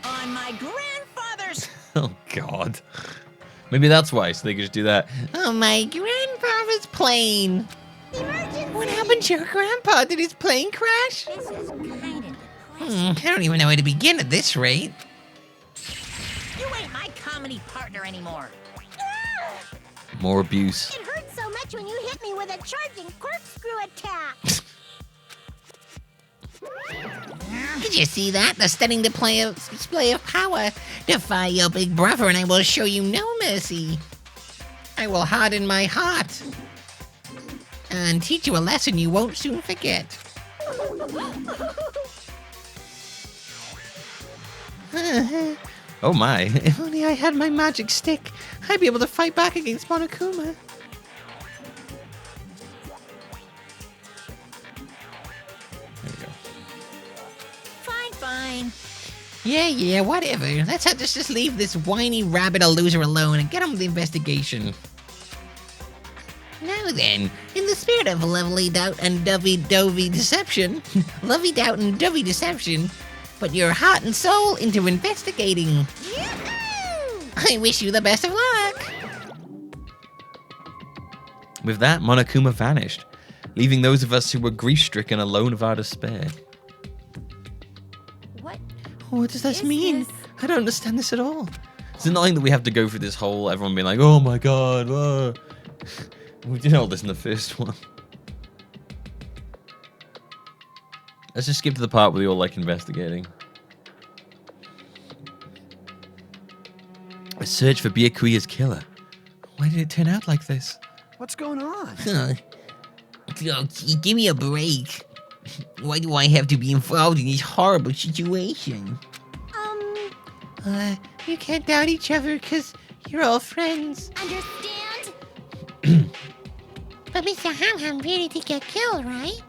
H: On my grandfather's.
A: Oh God. Maybe that's why, so they could just do that.
E: Oh, my grandfather's plane.
D: Emergency.
E: What happened to your grandpa? Did his plane crash?
D: This is kind of
E: I don't even know where to begin at this rate.
I: You ain't my comedy partner anymore.
A: More abuse.
D: It hurt so much when you hit me with a charging corkscrew attack.
I: Did you see that? The stunning display of power. Defy your big brother and I will show you no mercy. I will harden my heart and teach you a lesson you won't soon forget.
A: Oh my.
E: If only I had my magic stick, I'd be able to fight back against Monokuma.
I: Fine. Yeah, whatever. Let's just leave this whiny rabbit a loser alone and get on with the investigation. Now then, in the spirit of lovely doubt and dovey deception, put your heart and soul into investigating. I wish you the best of luck.
A: With that, Monokuma vanished, leaving those of us who were grief-stricken alone of our despair.
E: What does this mean? I don't understand this at all.
A: It's annoying that we have to go through this whole, everyone being like, oh my god, whoa. We did all this in the first one. Let's just skip to the part where we all like investigating. A search for Byakuya's killer.
E: Why did it turn out like this?
B: What's going on?
I: Give me a break. Why do I have to be involved in this horrible situation?
E: You can't doubt each other because you're all friends.
D: Understand?
E: But Mr. Ham really did get killed, right?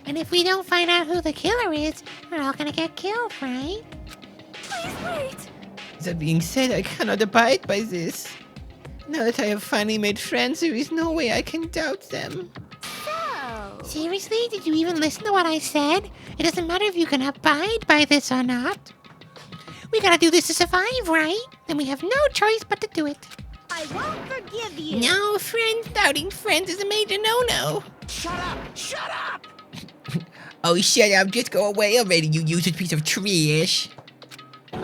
E: And if we don't find out who the killer is, we're all gonna get killed, right?
D: Please wait.
E: That being said, I cannot abide by this. Now that I have finally made friends, there is no way I can doubt them.
D: So,
E: Seriously? Did you even listen to what I said? It doesn't matter if you can abide by this or not. We gotta do this to survive, right? Then we have no choice but to do it.
D: I won't forgive you.
E: No, friends. Doubting friends is a major no-no.
B: Shut up! Shut up!
I: Oh, shut up. Just go away already, you useless piece of trash.
D: Ooh,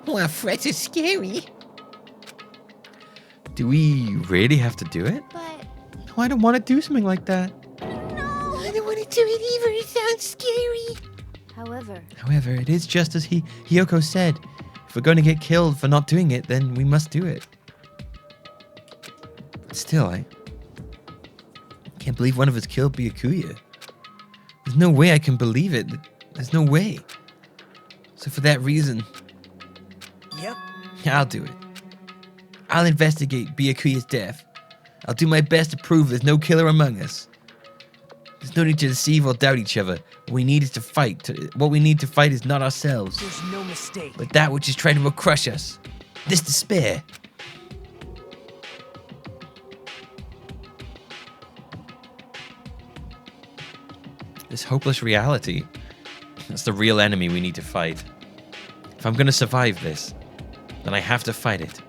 I: Wow, frets is scary.
A: Do we really have to do it?
D: but
E: No, I don't want to do something like that.
D: no.
E: I don't want to do it either. It sounds scary.
D: However,
E: It is just as Hiyoko said. If we're going to get killed for not doing it, then we must do it. Still, I can't believe one of us killed Byakuya. There's no way I can believe it. There's no way. So for that reason,
B: Yep.
E: I'll do it. I'll investigate Byakuya's death. I'll do my best to prove there's no killer among us. There's no need to deceive or doubt each other. What we need is to fight. What we need to fight is not ourselves,
B: There's no mistake.
E: but that which is trying to crush us. This despair. This hopeless reality. That's the real enemy we need to fight. If I'm gonna survive this, then I have to fight it.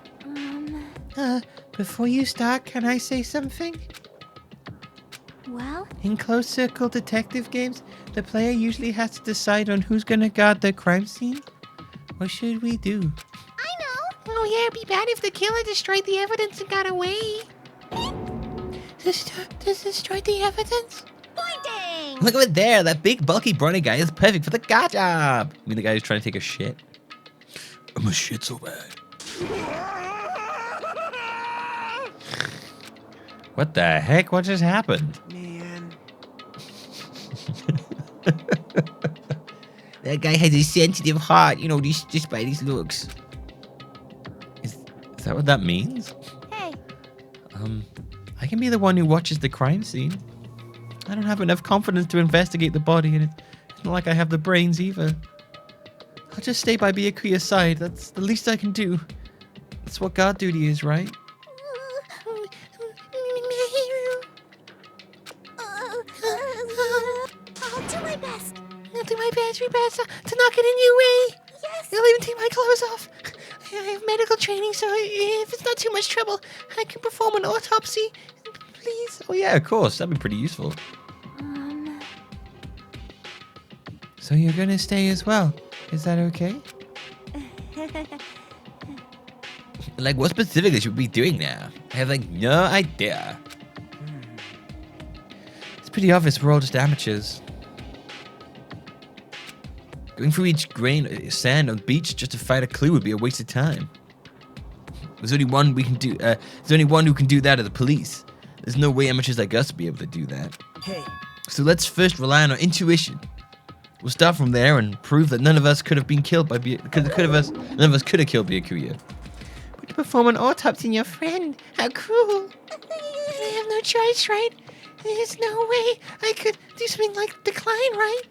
E: Before you start, can I say something?
D: well,
E: In closed circle detective games, the player usually has to decide on who's gonna guard the crime scene. What should we do?
D: I know.
E: Oh yeah, it'd be bad if the killer destroyed the evidence and got away. Does destroy the evidence?
D: Pointing.
A: Look over there, that big bulky brawny guy is perfect for the guard job. I mean, the guy who's trying to take a shit. I'm a shit so bad. What the heck? What just happened?
B: Man.
I: That guy has a sensitive heart, you know, just by these looks.
A: Is that what that means?
D: Hey,
E: I can be the one who watches the crime scene. I don't have enough confidence to investigate the body, and it's not like I have the brains either. I'll just stay by Byakuya's side. That's the least I can do. That's what guard duty is, right?
D: I'll do my best.
E: I'll do my best, to not get in your way.
D: Yes.
E: I'll even take my clothes off. I have medical training, so if it's not too much trouble, I can perform an autopsy. Please.
A: Oh yeah, of course. That'd be pretty useful.
E: So you're gonna stay as well? Is that okay?
A: Like, what specifically should we be doing now? I have, like, no idea.
E: It's pretty obvious we're all just amateurs.
A: Going through each grain of sand on the beach just to find a clue would be a waste of time. There's only one we can do. There's only one who can do that of the police. There's no way amateurs like us will be able to do that.
G: Hey,
A: So let's first rely on our intuition. We'll start from there and prove that none of us could have been killed by none of us could have killed Byakuya.
E: But to perform an autopsy on your friend, how cruel! I have no choice, right? There's no way I could do something like decline, right?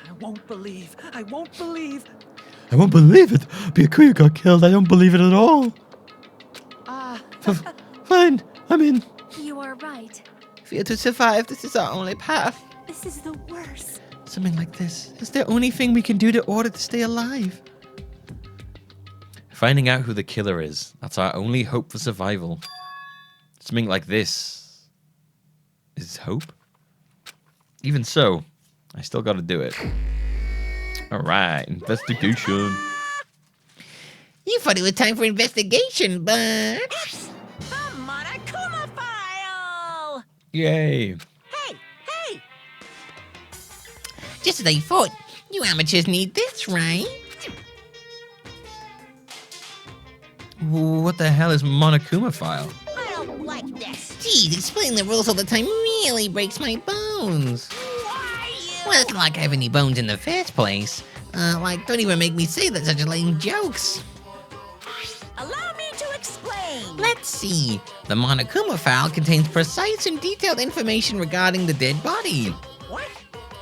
G: I won't believe. I won't believe.
C: I won't believe it. Byakuya got killed. I don't believe it at all. Fine, I'm in.
D: You are right.
E: Feel to survive, this is our only path.
D: This is the worst.
E: Something like this is the only thing we can do to order to stay alive.
A: Finding out who the killer is. That's our only hope for survival. Something like this is hope. Even so, I still gotta do it. Alright, investigation.
I: You thought it was time for investigation, but...
H: The Monokuma file!
A: Yay.
H: Hey, hey!
I: Just as I thought, you amateurs need this, right?
A: What the hell is Monokuma file?
H: I don't like this.
I: Geez, explaining the rules all the time really breaks my bones.
H: Why you?
I: Well, it's not like I have any bones in the first place. Don't even make me say that such lame jokes.
H: Allow me to explain.
I: Let's see. The Monokuma file contains precise and detailed information regarding the dead body.
H: What?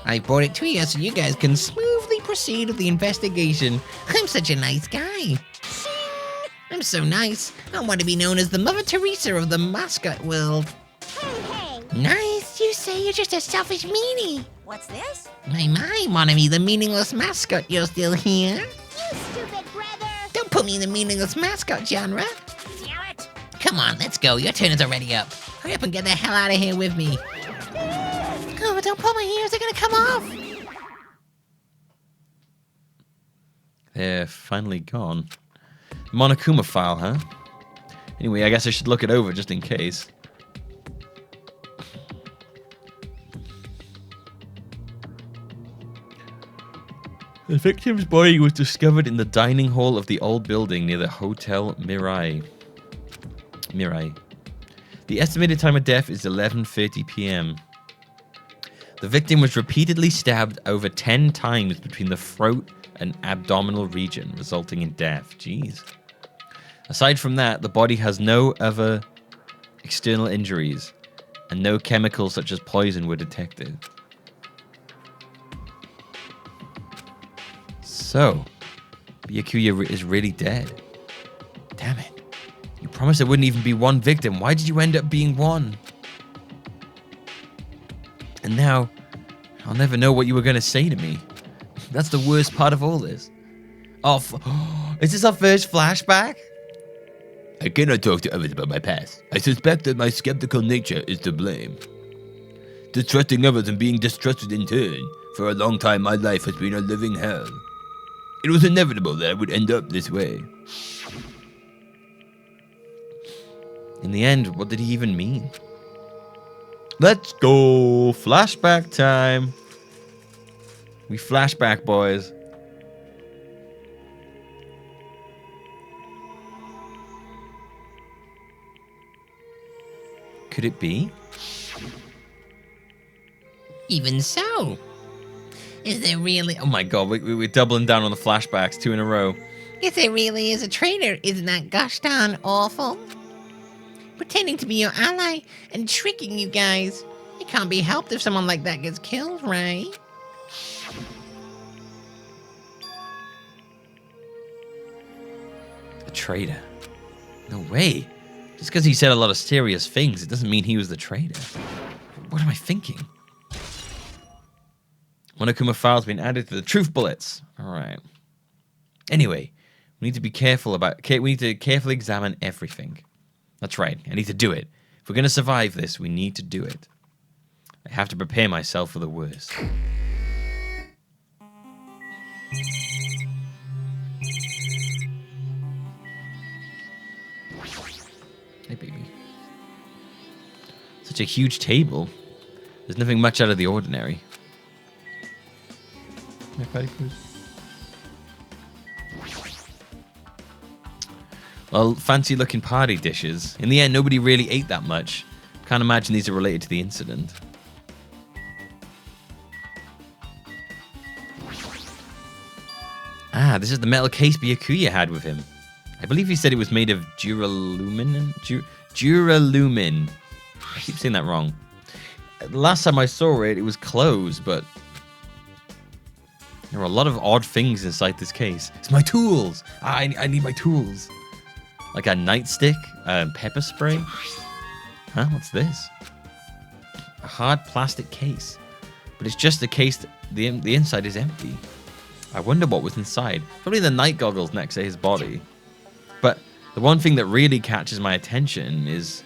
I: I brought it to you so you guys can smoothly proceed with the investigation. I'm such a nice guy. I'm so nice, I want to be known as the Mother Teresa of the mascot world.
D: Hey, hey.
I: Nice, you say you're just a selfish meanie.
H: What's this?
I: My, Monami, the meaningless mascot, you're still here?
D: You stupid brother.
I: Don't put me in the meaningless mascot genre.
H: Damn it!
I: Come on, let's go, your turn is already up. Hurry up and get the hell out of here with me. Oh, don't pull my ears, they're gonna come off.
A: They're finally gone. Monokuma file, huh? Anyway, I guess I should look it over just in case. The victim's body was discovered in the dining hall of the old building near the Hotel Mirai. The estimated time of death is 11:30 p.m. The victim was repeatedly stabbed over 10 times between the throat and abdominal region, resulting in death. Jeez. Aside from that, the body has no other external injuries, and no chemicals such as poison were detected. So, Byakuya is really dead. Damn it. You promised there wouldn't even be one victim. Why did you end up being one? And now, I'll never know what you were going to say to me. That's the worst part of all this. Oh, is this our first flashback?
C: I cannot talk to others about my past. I suspect that my skeptical nature is to blame. Distrusting others and being distrusted in turn. For a long time, my life has been a living hell. It was inevitable that I would end up this way.
A: In the end, what did he even mean? Let's go. Flashback time. We flashback, boys. Could it be?
I: Even so. Is there really...
A: Oh my god, we're doubling down on the flashbacks, 2 in a row.
I: If there really is a traitor, isn't that gosh darn awful? Pretending to be your ally and tricking you guys. It can't be helped if someone like that gets killed, right?
A: A traitor? No way. Just because he said a lot of serious things, it doesn't mean he was the traitor. What am I thinking? Monokuma file's been added to the truth bullets. Alright. Anyway, We need to be careful about... We need to carefully examine everything. That's right. I need to do it. If we're going to survive this, we need to do it. I have to prepare myself for the worst. Hey, baby. Such a huge table. There's nothing much out of the ordinary. My party food. Well, fancy looking party dishes. In the end, nobody really ate that much. Can't imagine these are related to the incident. Ah, this is the metal case Byakuya had with him. I believe he said it was made of duralumin. Duralumin. I keep saying that wrong. Last time I saw it, it was closed, but there are a lot of odd things inside this case. It's my tools. I need my tools. Like a nightstick, pepper spray. Huh? What's this? A hard plastic case, but it's just a case. The inside is empty. I wonder what was inside. Probably the night goggles next to his body. But the one thing that really catches my attention is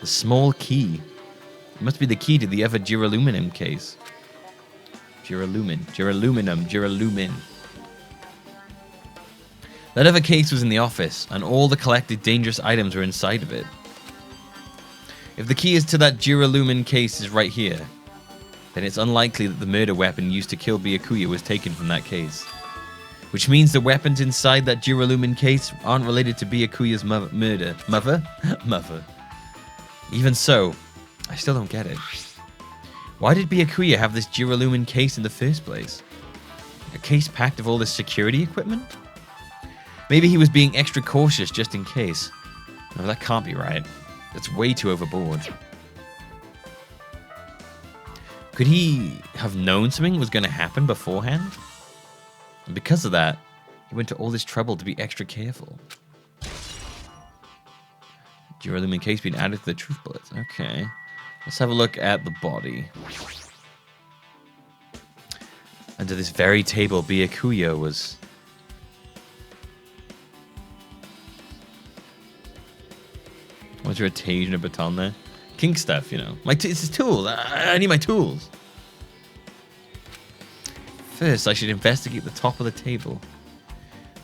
A: the small key. It must be the key to the other duralumin case. Duralumin. That other case was in the office, and all the collected dangerous items were inside of it. If the key is to that duralumin case is right here, then it's unlikely that the murder weapon used to kill Byakuya was taken from that case. Which means the weapons inside that duralumin case aren't related to Byakuya's murder. Mother. Even so, I still don't get it. Why did Byakuya have this duralumin case in the first place? A case packed with all this security equipment? Maybe he was being extra cautious just in case. No, that can't be right. That's way too overboard. Could he have known something was going to happen beforehand? And because of that, he went to all this trouble to be extra careful. Duralumin case being added to the truth bullets. Okay. Let's have a look at the body. Under this very table, Byakuya was... Was there a tage and a baton there? Kink stuff, you know. It's his tools. I need my tools. First, I should investigate the top of the table.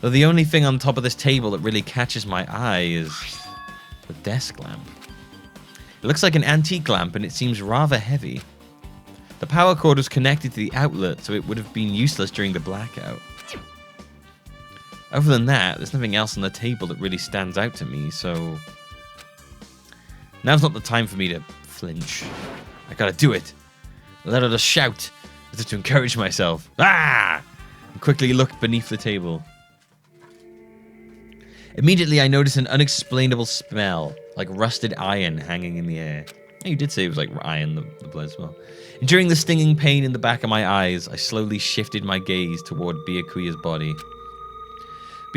A: Though the only thing on top of this table that really catches my eye is the desk lamp. It looks like an antique lamp and it seems rather heavy. The power cord was connected to the outlet, so it would have been useless during the blackout. Other than that, there's nothing else on the table that really stands out to me, so... Now's not the time for me to flinch. I gotta do it. Let out a shout as if to encourage myself. Ah! And quickly looked beneath the table. Immediately, I noticed an unexplainable smell, like rusted iron hanging in the air. Oh, you did say it was like iron, the blood smell. And during the stinging pain in the back of my eyes, I slowly shifted my gaze toward Byakuya's body.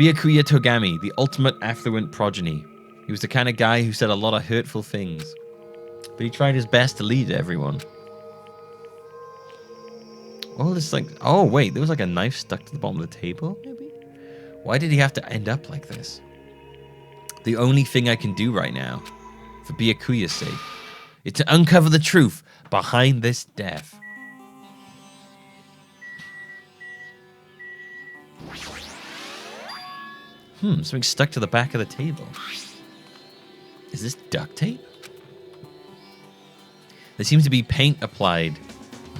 A: Byakuya Togami, the ultimate affluent progeny. He was the kind of guy who said a lot of hurtful things, but he tried his best to lead everyone. Oh, this like... Oh, wait, there was like a knife stuck to the bottom of the table, maybe? Why did he have to end up like this? The only thing I can do right now, for Byakuya's sake, is to uncover the truth behind this death. Something stuck to the back of the table. Is this duct tape? There seems to be paint applied.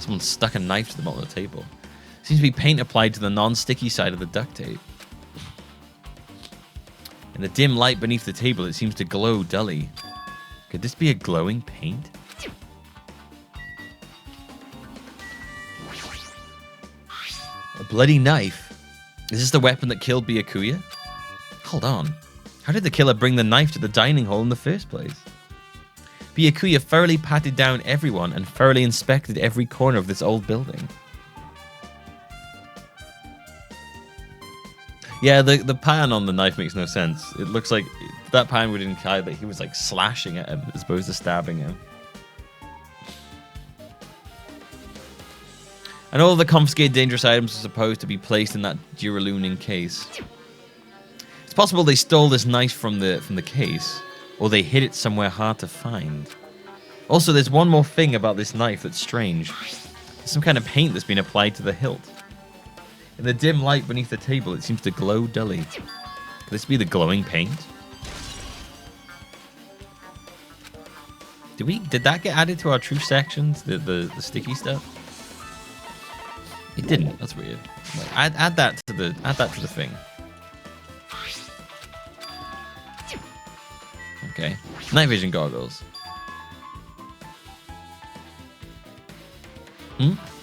A: Someone stuck a knife to the bottom of the table. There seems to be paint applied to the non-sticky side of the duct tape. In the dim light beneath the table, it seems to glow dully. Could this be a glowing paint? A bloody knife? Is this the weapon that killed Byakuya? Hold on. How did the killer bring the knife to the dining hall in the first place? Byakuya thoroughly patted down everyone and thoroughly inspected every corner of this old building. Yeah, the pan on the knife makes no sense. It looks like that pan would imply that he was like slashing at him as opposed to stabbing him. And all the confiscated dangerous items are supposed to be placed in that duralumin case. possible they stole this knife from the case, or they hid it somewhere hard to find. Also, there's one more thing about this knife that's strange. There's some kind of paint that's been applied to the hilt. In the dim light beneath the table, it seems to glow dully. Could this be the glowing paint? Did that get added to our truth sections? The sticky stuff? It didn't. That's weird. Add that to the thing. Okay. Night vision goggles.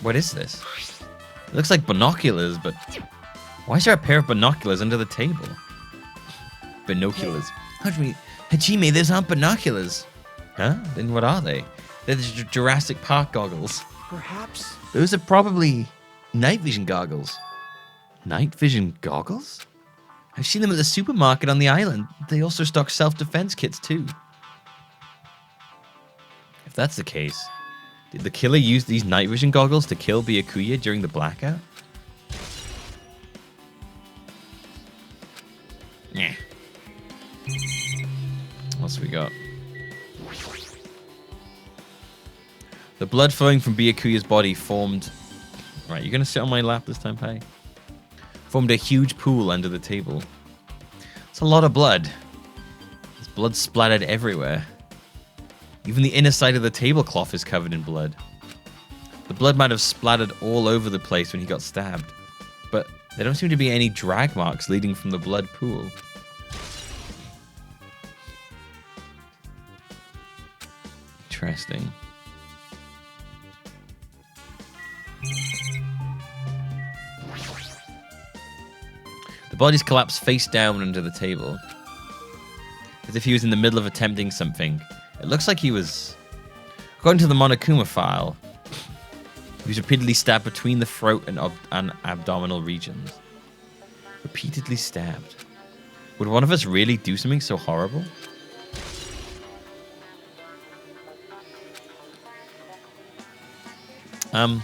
A: What is this? It looks like binoculars, but why is there a pair of binoculars under the table? Binoculars.
E: Hajime, those aren't binoculars.
A: Huh? Then what are they? They're the Jurassic Park goggles.
B: Perhaps.
E: Those are probably night vision goggles.
A: Night vision goggles?
E: I've seen them at the supermarket on the island. They also stock self-defense kits too.
A: If that's the case, did the killer use these night vision goggles to kill Byakuya during the blackout? Yeah. What else we got? The blood flowing from Byakuya's body formed... Right, you're going to sit on my lap this time, Pai? Formed a huge pool under the table. It's a lot of blood. There's blood splattered everywhere. Even the inner side of the tablecloth is covered in blood. The blood might have splattered all over the place when he got stabbed, but there don't seem to be any drag marks leading from the blood pool. Interesting. The body's collapsed face down under the table, as if he was in the middle of attempting something. It looks like he was, according to the Monokuma file, he was repeatedly stabbed between the throat and abdominal regions. Repeatedly stabbed. Would one of us really do something so horrible? I'm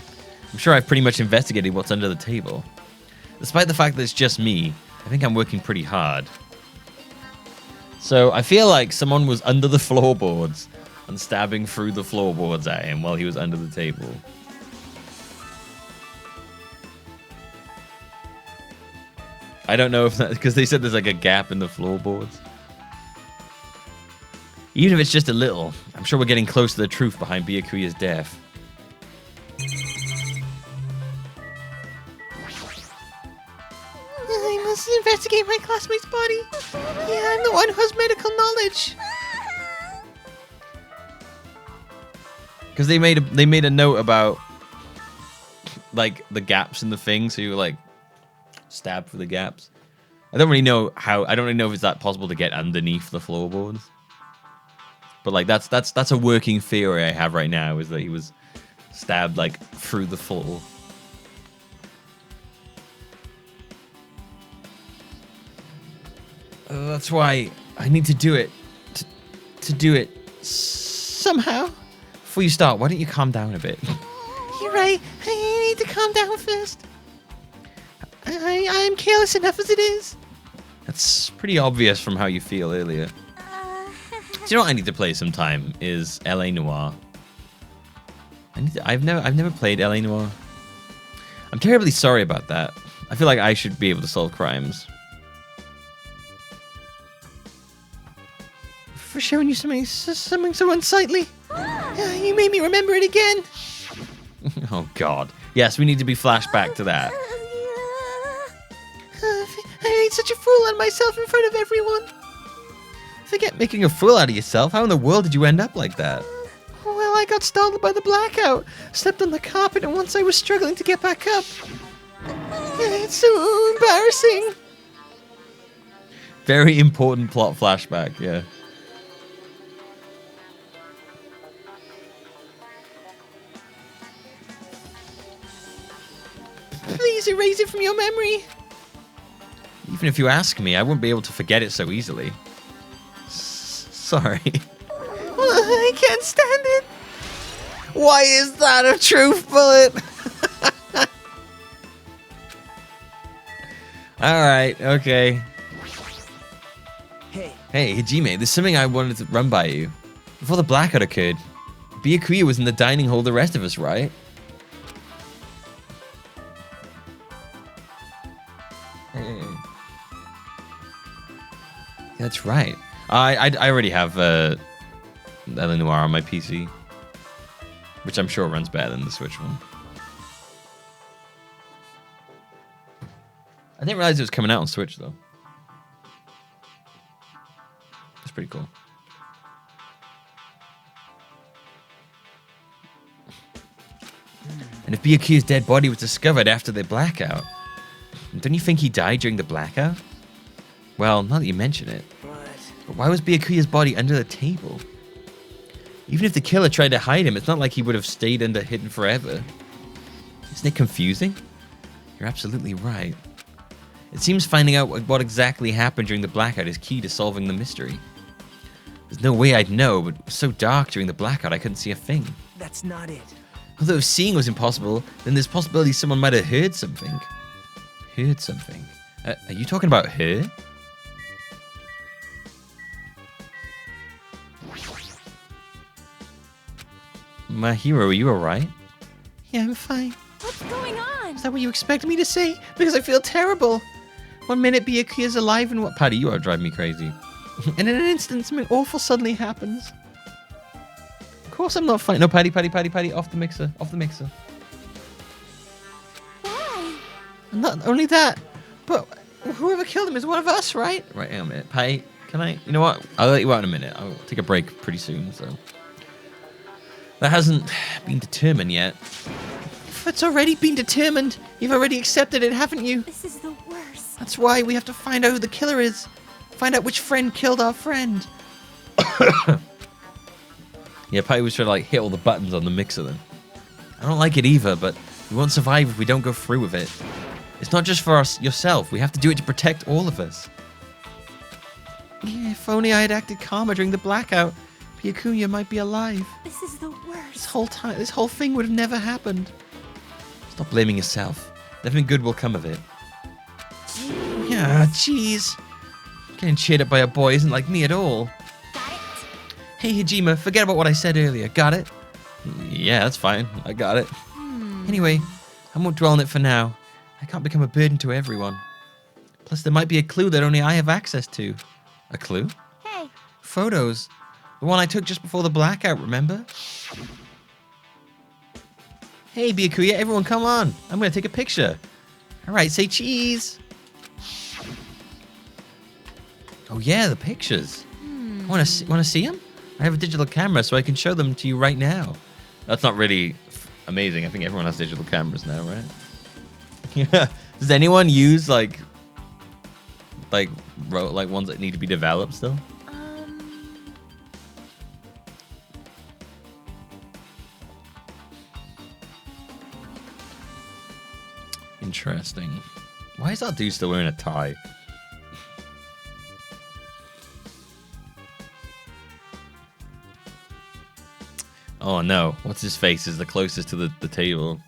A: sure I've pretty much investigated what's under the table. Despite the fact that it's just me, I think I'm working pretty hard. So I feel like someone was under the floorboards and stabbing through the floorboards at him while he was under the table. I don't know if that, because they said there's like a gap in the floorboards. Even if it's just a little, I'm sure we're getting close to the truth behind Byakuya's death.
E: I must investigate my classmate's body. Yeah, I'm the one who has medical knowledge.
A: Because they made a note about like the gaps in the thing, so you like stab for the gaps. I don't really know if it's that possible to get underneath the floorboards. But like that's a working theory I have right now, is that he was stabbed like through the floor. That's why I need to do it. To do it somehow. Before you start, why don't you calm down a bit?
E: You're right. I need to calm down first. I'm careless enough as it is.
A: That's pretty obvious from how you feel earlier. Do you know what I need to play sometime? Is L.A. Noire. I've never played L.A. Noire. I'm terribly sorry about that. I feel like I should be able to solve crimes.
E: For showing you something so unsightly. You made me remember it again.
A: Oh God. Yes, we need to be flashed back to that.
E: I made such a fool out of myself in front of everyone.
A: Forget making a fool out of yourself. How in the world did you end up like that?
E: Well, I got startled by the blackout, stepped on the carpet, and once I was struggling to get back up. It's so embarrassing.
A: Very important plot flashback, yeah.
E: Please erase it from your memory.
A: Even if you ask me, I wouldn't be able to forget it so easily. Sorry.
E: I can't stand it.
A: Why is that a truth bullet? Alright, okay. Hey, Hajime, there's something I wanted to run by you. Before the blackout occurred, Byakuya was in the dining hall with the rest of us, right? That's right. I already have L.A. Noire on my PC, which I'm sure runs better than the Switch one. I didn't realize it was coming out on Switch though. That's pretty cool. And if Byakuya's dead body was discovered after the blackout, don't you think he died during the blackout? Well, now that you mention it. But why was Byakuya's body under the table? Even if the killer tried to hide him, it's not like he would have stayed hidden forever. Isn't it confusing? You're absolutely right. It seems finding out what exactly happened during the blackout is key to solving the mystery. There's no way I'd know, but it was so dark during the blackout I couldn't see a thing.
G: That's not it.
A: Although if seeing was impossible, then there's possibility someone might have heard something. Heard something? Are you talking about her? My hero, are you alright?
E: Yeah, I'm fine.
D: What's going on?
E: Is that what you expect me to say? Because I feel terrible. One minute Byakuya's alive and what?
A: Patty, you are driving me crazy.
E: And in an instant, something awful suddenly happens. Of course I'm not fine. No, Patty, off the mixer,
D: Why?
E: Not only that, but whoever killed him is one of us, right?
A: Right, hang on a minute. Patty, can I? You know what? I'll let you out in a minute. I'll take a break pretty soon, so. That hasn't been determined yet.
E: If it's already been determined, you've already accepted it, haven't you?
D: This is the worst.
E: That's why we have to find out who the killer is. Find out which friend killed our friend.
A: Yeah, Patty was trying to hit all the buttons on the mixer then. I don't like it either, but we won't survive if we don't go through with it. It's not just for yourself. We have to do it to protect all of us.
E: Yeah, if only I had acted calmer during the blackout, Byakuya might be alive.
D: This is the worst.
E: This whole thing would have never happened.
A: Stop blaming yourself. Nothing good will come of it.
E: Yeah, jeez.
A: Getting cheered up by a boy isn't like me at all.
D: Got it?
E: Hey, Hajime, forget about what I said earlier. Got it?
A: Yeah, that's fine. I got it.
E: Anyway, I won't dwell on it for now. I can't become a burden to everyone. Plus, there might be a clue that only I have access to.
A: A clue?
D: Hey.
E: Photos. The one I took just before the blackout, remember? Hey, Byakuya, everyone come on. I'm going to take a picture. All right, say cheese.
A: Oh yeah, the pictures. Want to see them? I have a digital camera, so I can show them to you right now. That's not really amazing. I think everyone has digital cameras now, right? Yeah. Does anyone use like ones that need to be developed still? Interesting. Why is that dude still wearing a tie? Oh no, what's his face is the closest to the table.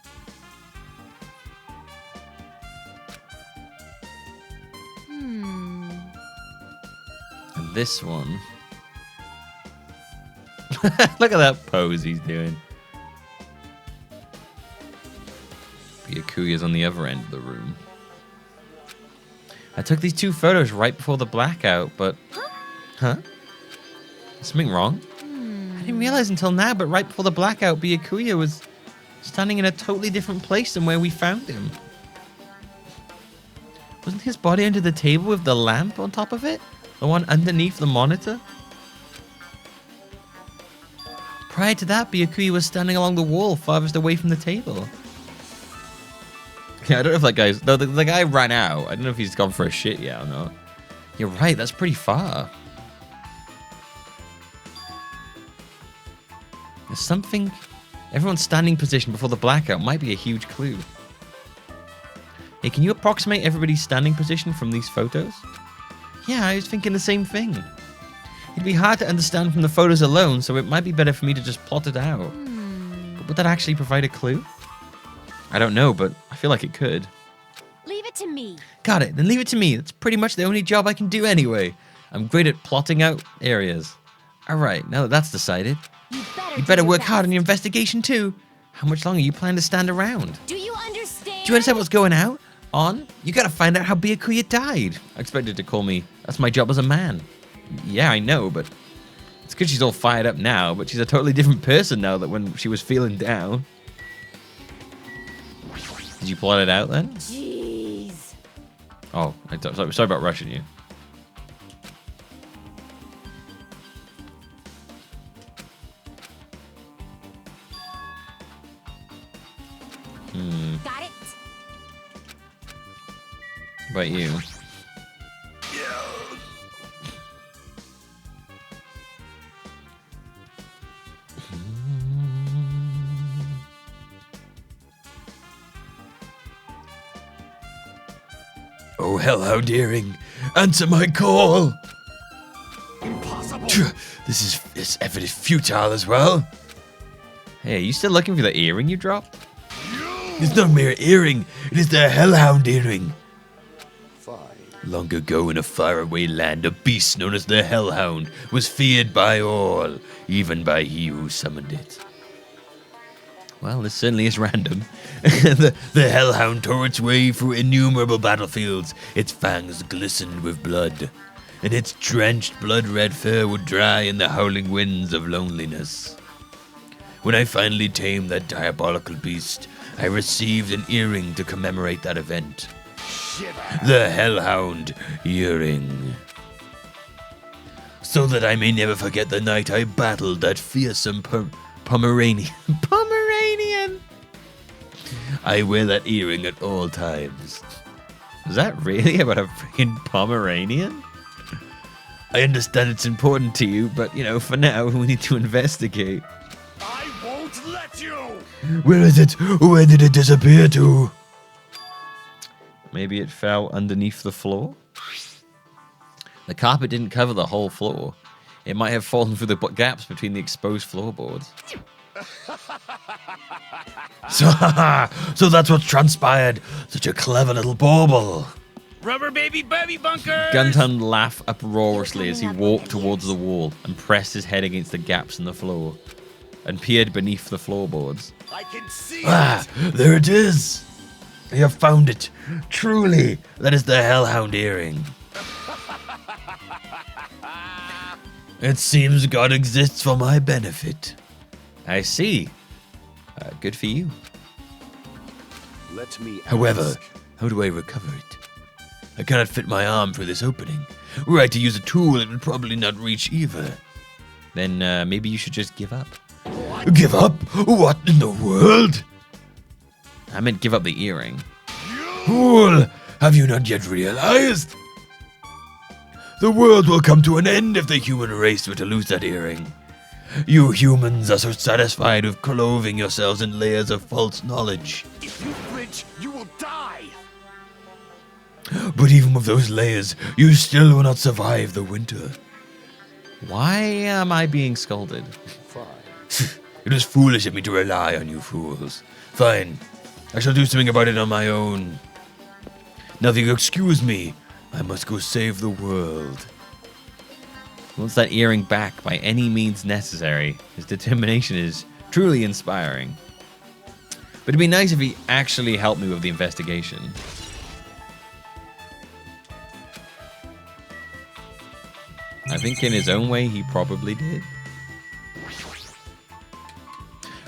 A: And this one. Look at that pose he's doing. Byakuya's on the other end of the room. I took these two photos right before the blackout, but... Huh? Is something wrong?
E: I didn't realize until now, but right before the blackout, Byakuya was standing in a totally different place than where we found him. Wasn't his body under the table with the lamp on top of it? The one underneath the monitor? Prior to that, Byakuya was standing along the wall farthest away from the table.
A: Yeah, I don't know if that guy's... No, the guy ran out. I don't know if he's gone for a shit yet or not. You're right, that's pretty far. There's something... Everyone's standing position before the blackout might be a huge clue. Hey, can you approximate everybody's standing position from these photos?
E: Yeah, I was thinking the same thing.
A: It'd be hard to understand from the photos alone, so it might be better for me to just plot it out. But would that actually provide a clue? I don't know, but I feel like it could.
D: Leave it to me.
E: Got it. Then leave it to me. That's pretty much the only job I can do anyway.
A: I'm great at plotting out areas. All right, now that that's decided,
D: You
A: you better
D: do
A: work
D: your
A: hard on
D: best.
A: your investigation too. How much longer you plan to stand around?
D: Do you understand?
A: Do you understand what's going on? You gotta find out how Byakuya died. I expected to call me, that's my job as a man. Yeah, I know, but it's because she's all fired up now, but she's a totally different person now that when she was feeling down. Did you plot it out then?
D: Jeez.
A: Oh, sorry about rushing you.
D: Got it?
A: How about you?
C: Oh, hell, how daring. Answer my call.
B: Impossible.
C: This effort is futile as well.
A: Hey, are you still looking for the earring you dropped?
C: It's not a mere earring. It is the Hellhound earring.
B: Fine.
C: Long ago in a faraway land, a beast known as the Hellhound was feared by all, even by he who summoned it.
A: Well, this certainly is random.
C: The Hellhound tore its way through innumerable battlefields. Its fangs glistened with blood, and its drenched blood-red fur would dry in the howling winds of loneliness. When I finally tamed that diabolical beast, I received an earring to commemorate that event. The Hellhound earring. So that I may never forget the night I battled that fearsome Pomeranian.
A: Pomeranian!
C: I wear that earring at all times.
A: Is that really about a freaking Pomeranian?
C: I understand it's important to you,
A: But, you know, for now, we need to investigate.
B: I won't let you.
C: where is it? Where did it disappear to?
A: Maybe it fell underneath the floor? The carpet didn't cover the whole floor. It might have fallen through the gaps between the exposed floorboards.
C: So that's what transpired. Such a clever little bauble.
F: Rubber baby bunker!
A: Gundham laughed uproariously as he walked towards the wall and pressed his head against the gaps in the floor and peered beneath the floorboards.
B: I can see
C: Ah, there it is. I have found it. Truly, that is the Hellhound earring. It seems God exists for my benefit.
A: I see. Good for you.
B: Let me
C: However,
B: ask.
C: how do I recover it? I cannot fit my arm through this opening. Were I to use a tool, it would probably not reach either.
A: Then maybe you should just give up.
C: Give up? What in the world?
A: I meant give up the earring.
C: Fool! Have you not yet realized? The world will come to an end if the human race were to lose that earring. You humans are so satisfied with clothing yourselves in layers of false knowledge.
B: If you flinch, you will die.
C: But even with those layers, you still will not survive the winter.
A: Why am I being scolded?
C: It is foolish of me to rely on you fools. Fine, I shall do something about it on my own. Now if you'll excuse me, I must go save the world.
A: He wants that earring back by any means necessary. His determination is truly inspiring. But it'd be nice if he actually helped me with the investigation. I think in his own way, he probably did.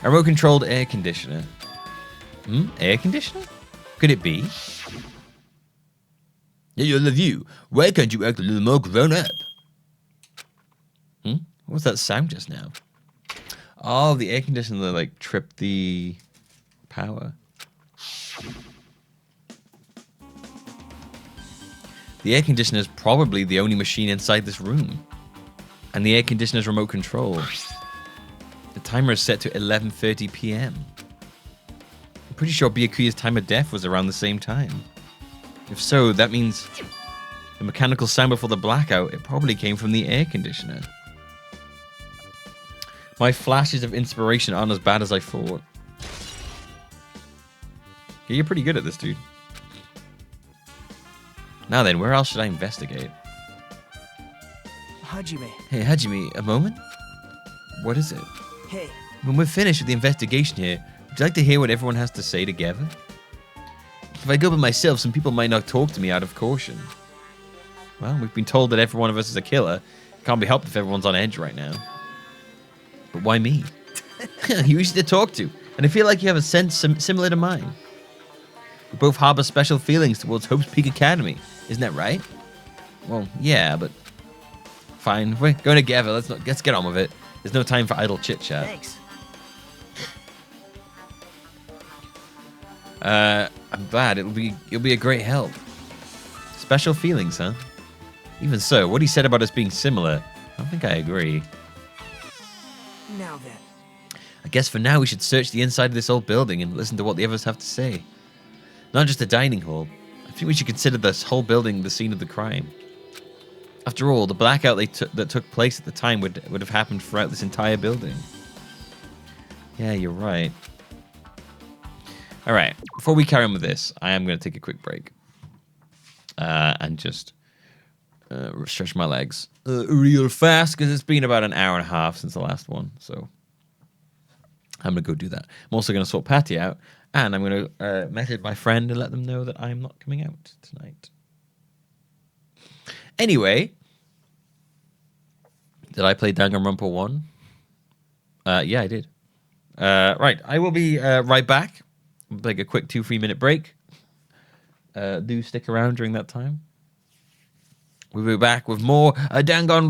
A: A remote-controlled air conditioner. Air conditioner? Could it be?
C: Hey, I love you. Why can't you act a little more grown up?
A: What was that sound just now? Oh, the air conditioner like tripped the power. The air conditioner is probably the only machine inside this room. And the air conditioner is remote control. The timer is set to 11:30 p.m. I'm pretty sure Byakuya's time of death was around the same time. If so, that means the mechanical sound before the blackout, it probably came from the air conditioner. My flashes of inspiration aren't as bad as I thought. Yeah, you're pretty good at this, dude. Now then, where else should I investigate?
G: Hajime.
A: Hey, Hajime, a moment? What is it?
G: Hey,
A: When we're finished with the investigation here, would you like to hear what everyone has to say together? If I go by myself, some people might not talk to me out of caution. Well, we've been told that every one of us is a killer. It can't be helped if everyone's on edge right now. But why me? You're easy to talk to, and I feel like you have a sense similar to mine. We both harbor special feelings towards Hope's Peak Academy. Isn't that right? Well, yeah, but... Fine, we're going together. Let's get on with it. There's no time for idle chit-chat.
G: thanks.
A: I'm glad. You'll be a great help. Special feelings, huh? Even so, what he said about us being similar, I don't think I agree.
G: Now then.
A: I guess for now we should search the inside of this old building and listen to what the others have to say. Not just the dining hall. I think we should consider this whole building the scene of the crime. After all, the blackout that took place at the time would have happened throughout this entire building. Yeah, you're right. All right, before we carry on with this, I am going to take a quick break. And just stretch my legs real fast, because it's been about an hour and a half since the last one. So I'm going to go do that. I'm also going to sort Patty out, and I'm going to message my friend and let them know that I'm not coming out tonight. Anyway, did I play Danganronpa 1? Yeah, I did. Right, I will be right back. I'll take a quick 2-3 minute break. Do stick around during that time. We'll be back with more Danganronpa.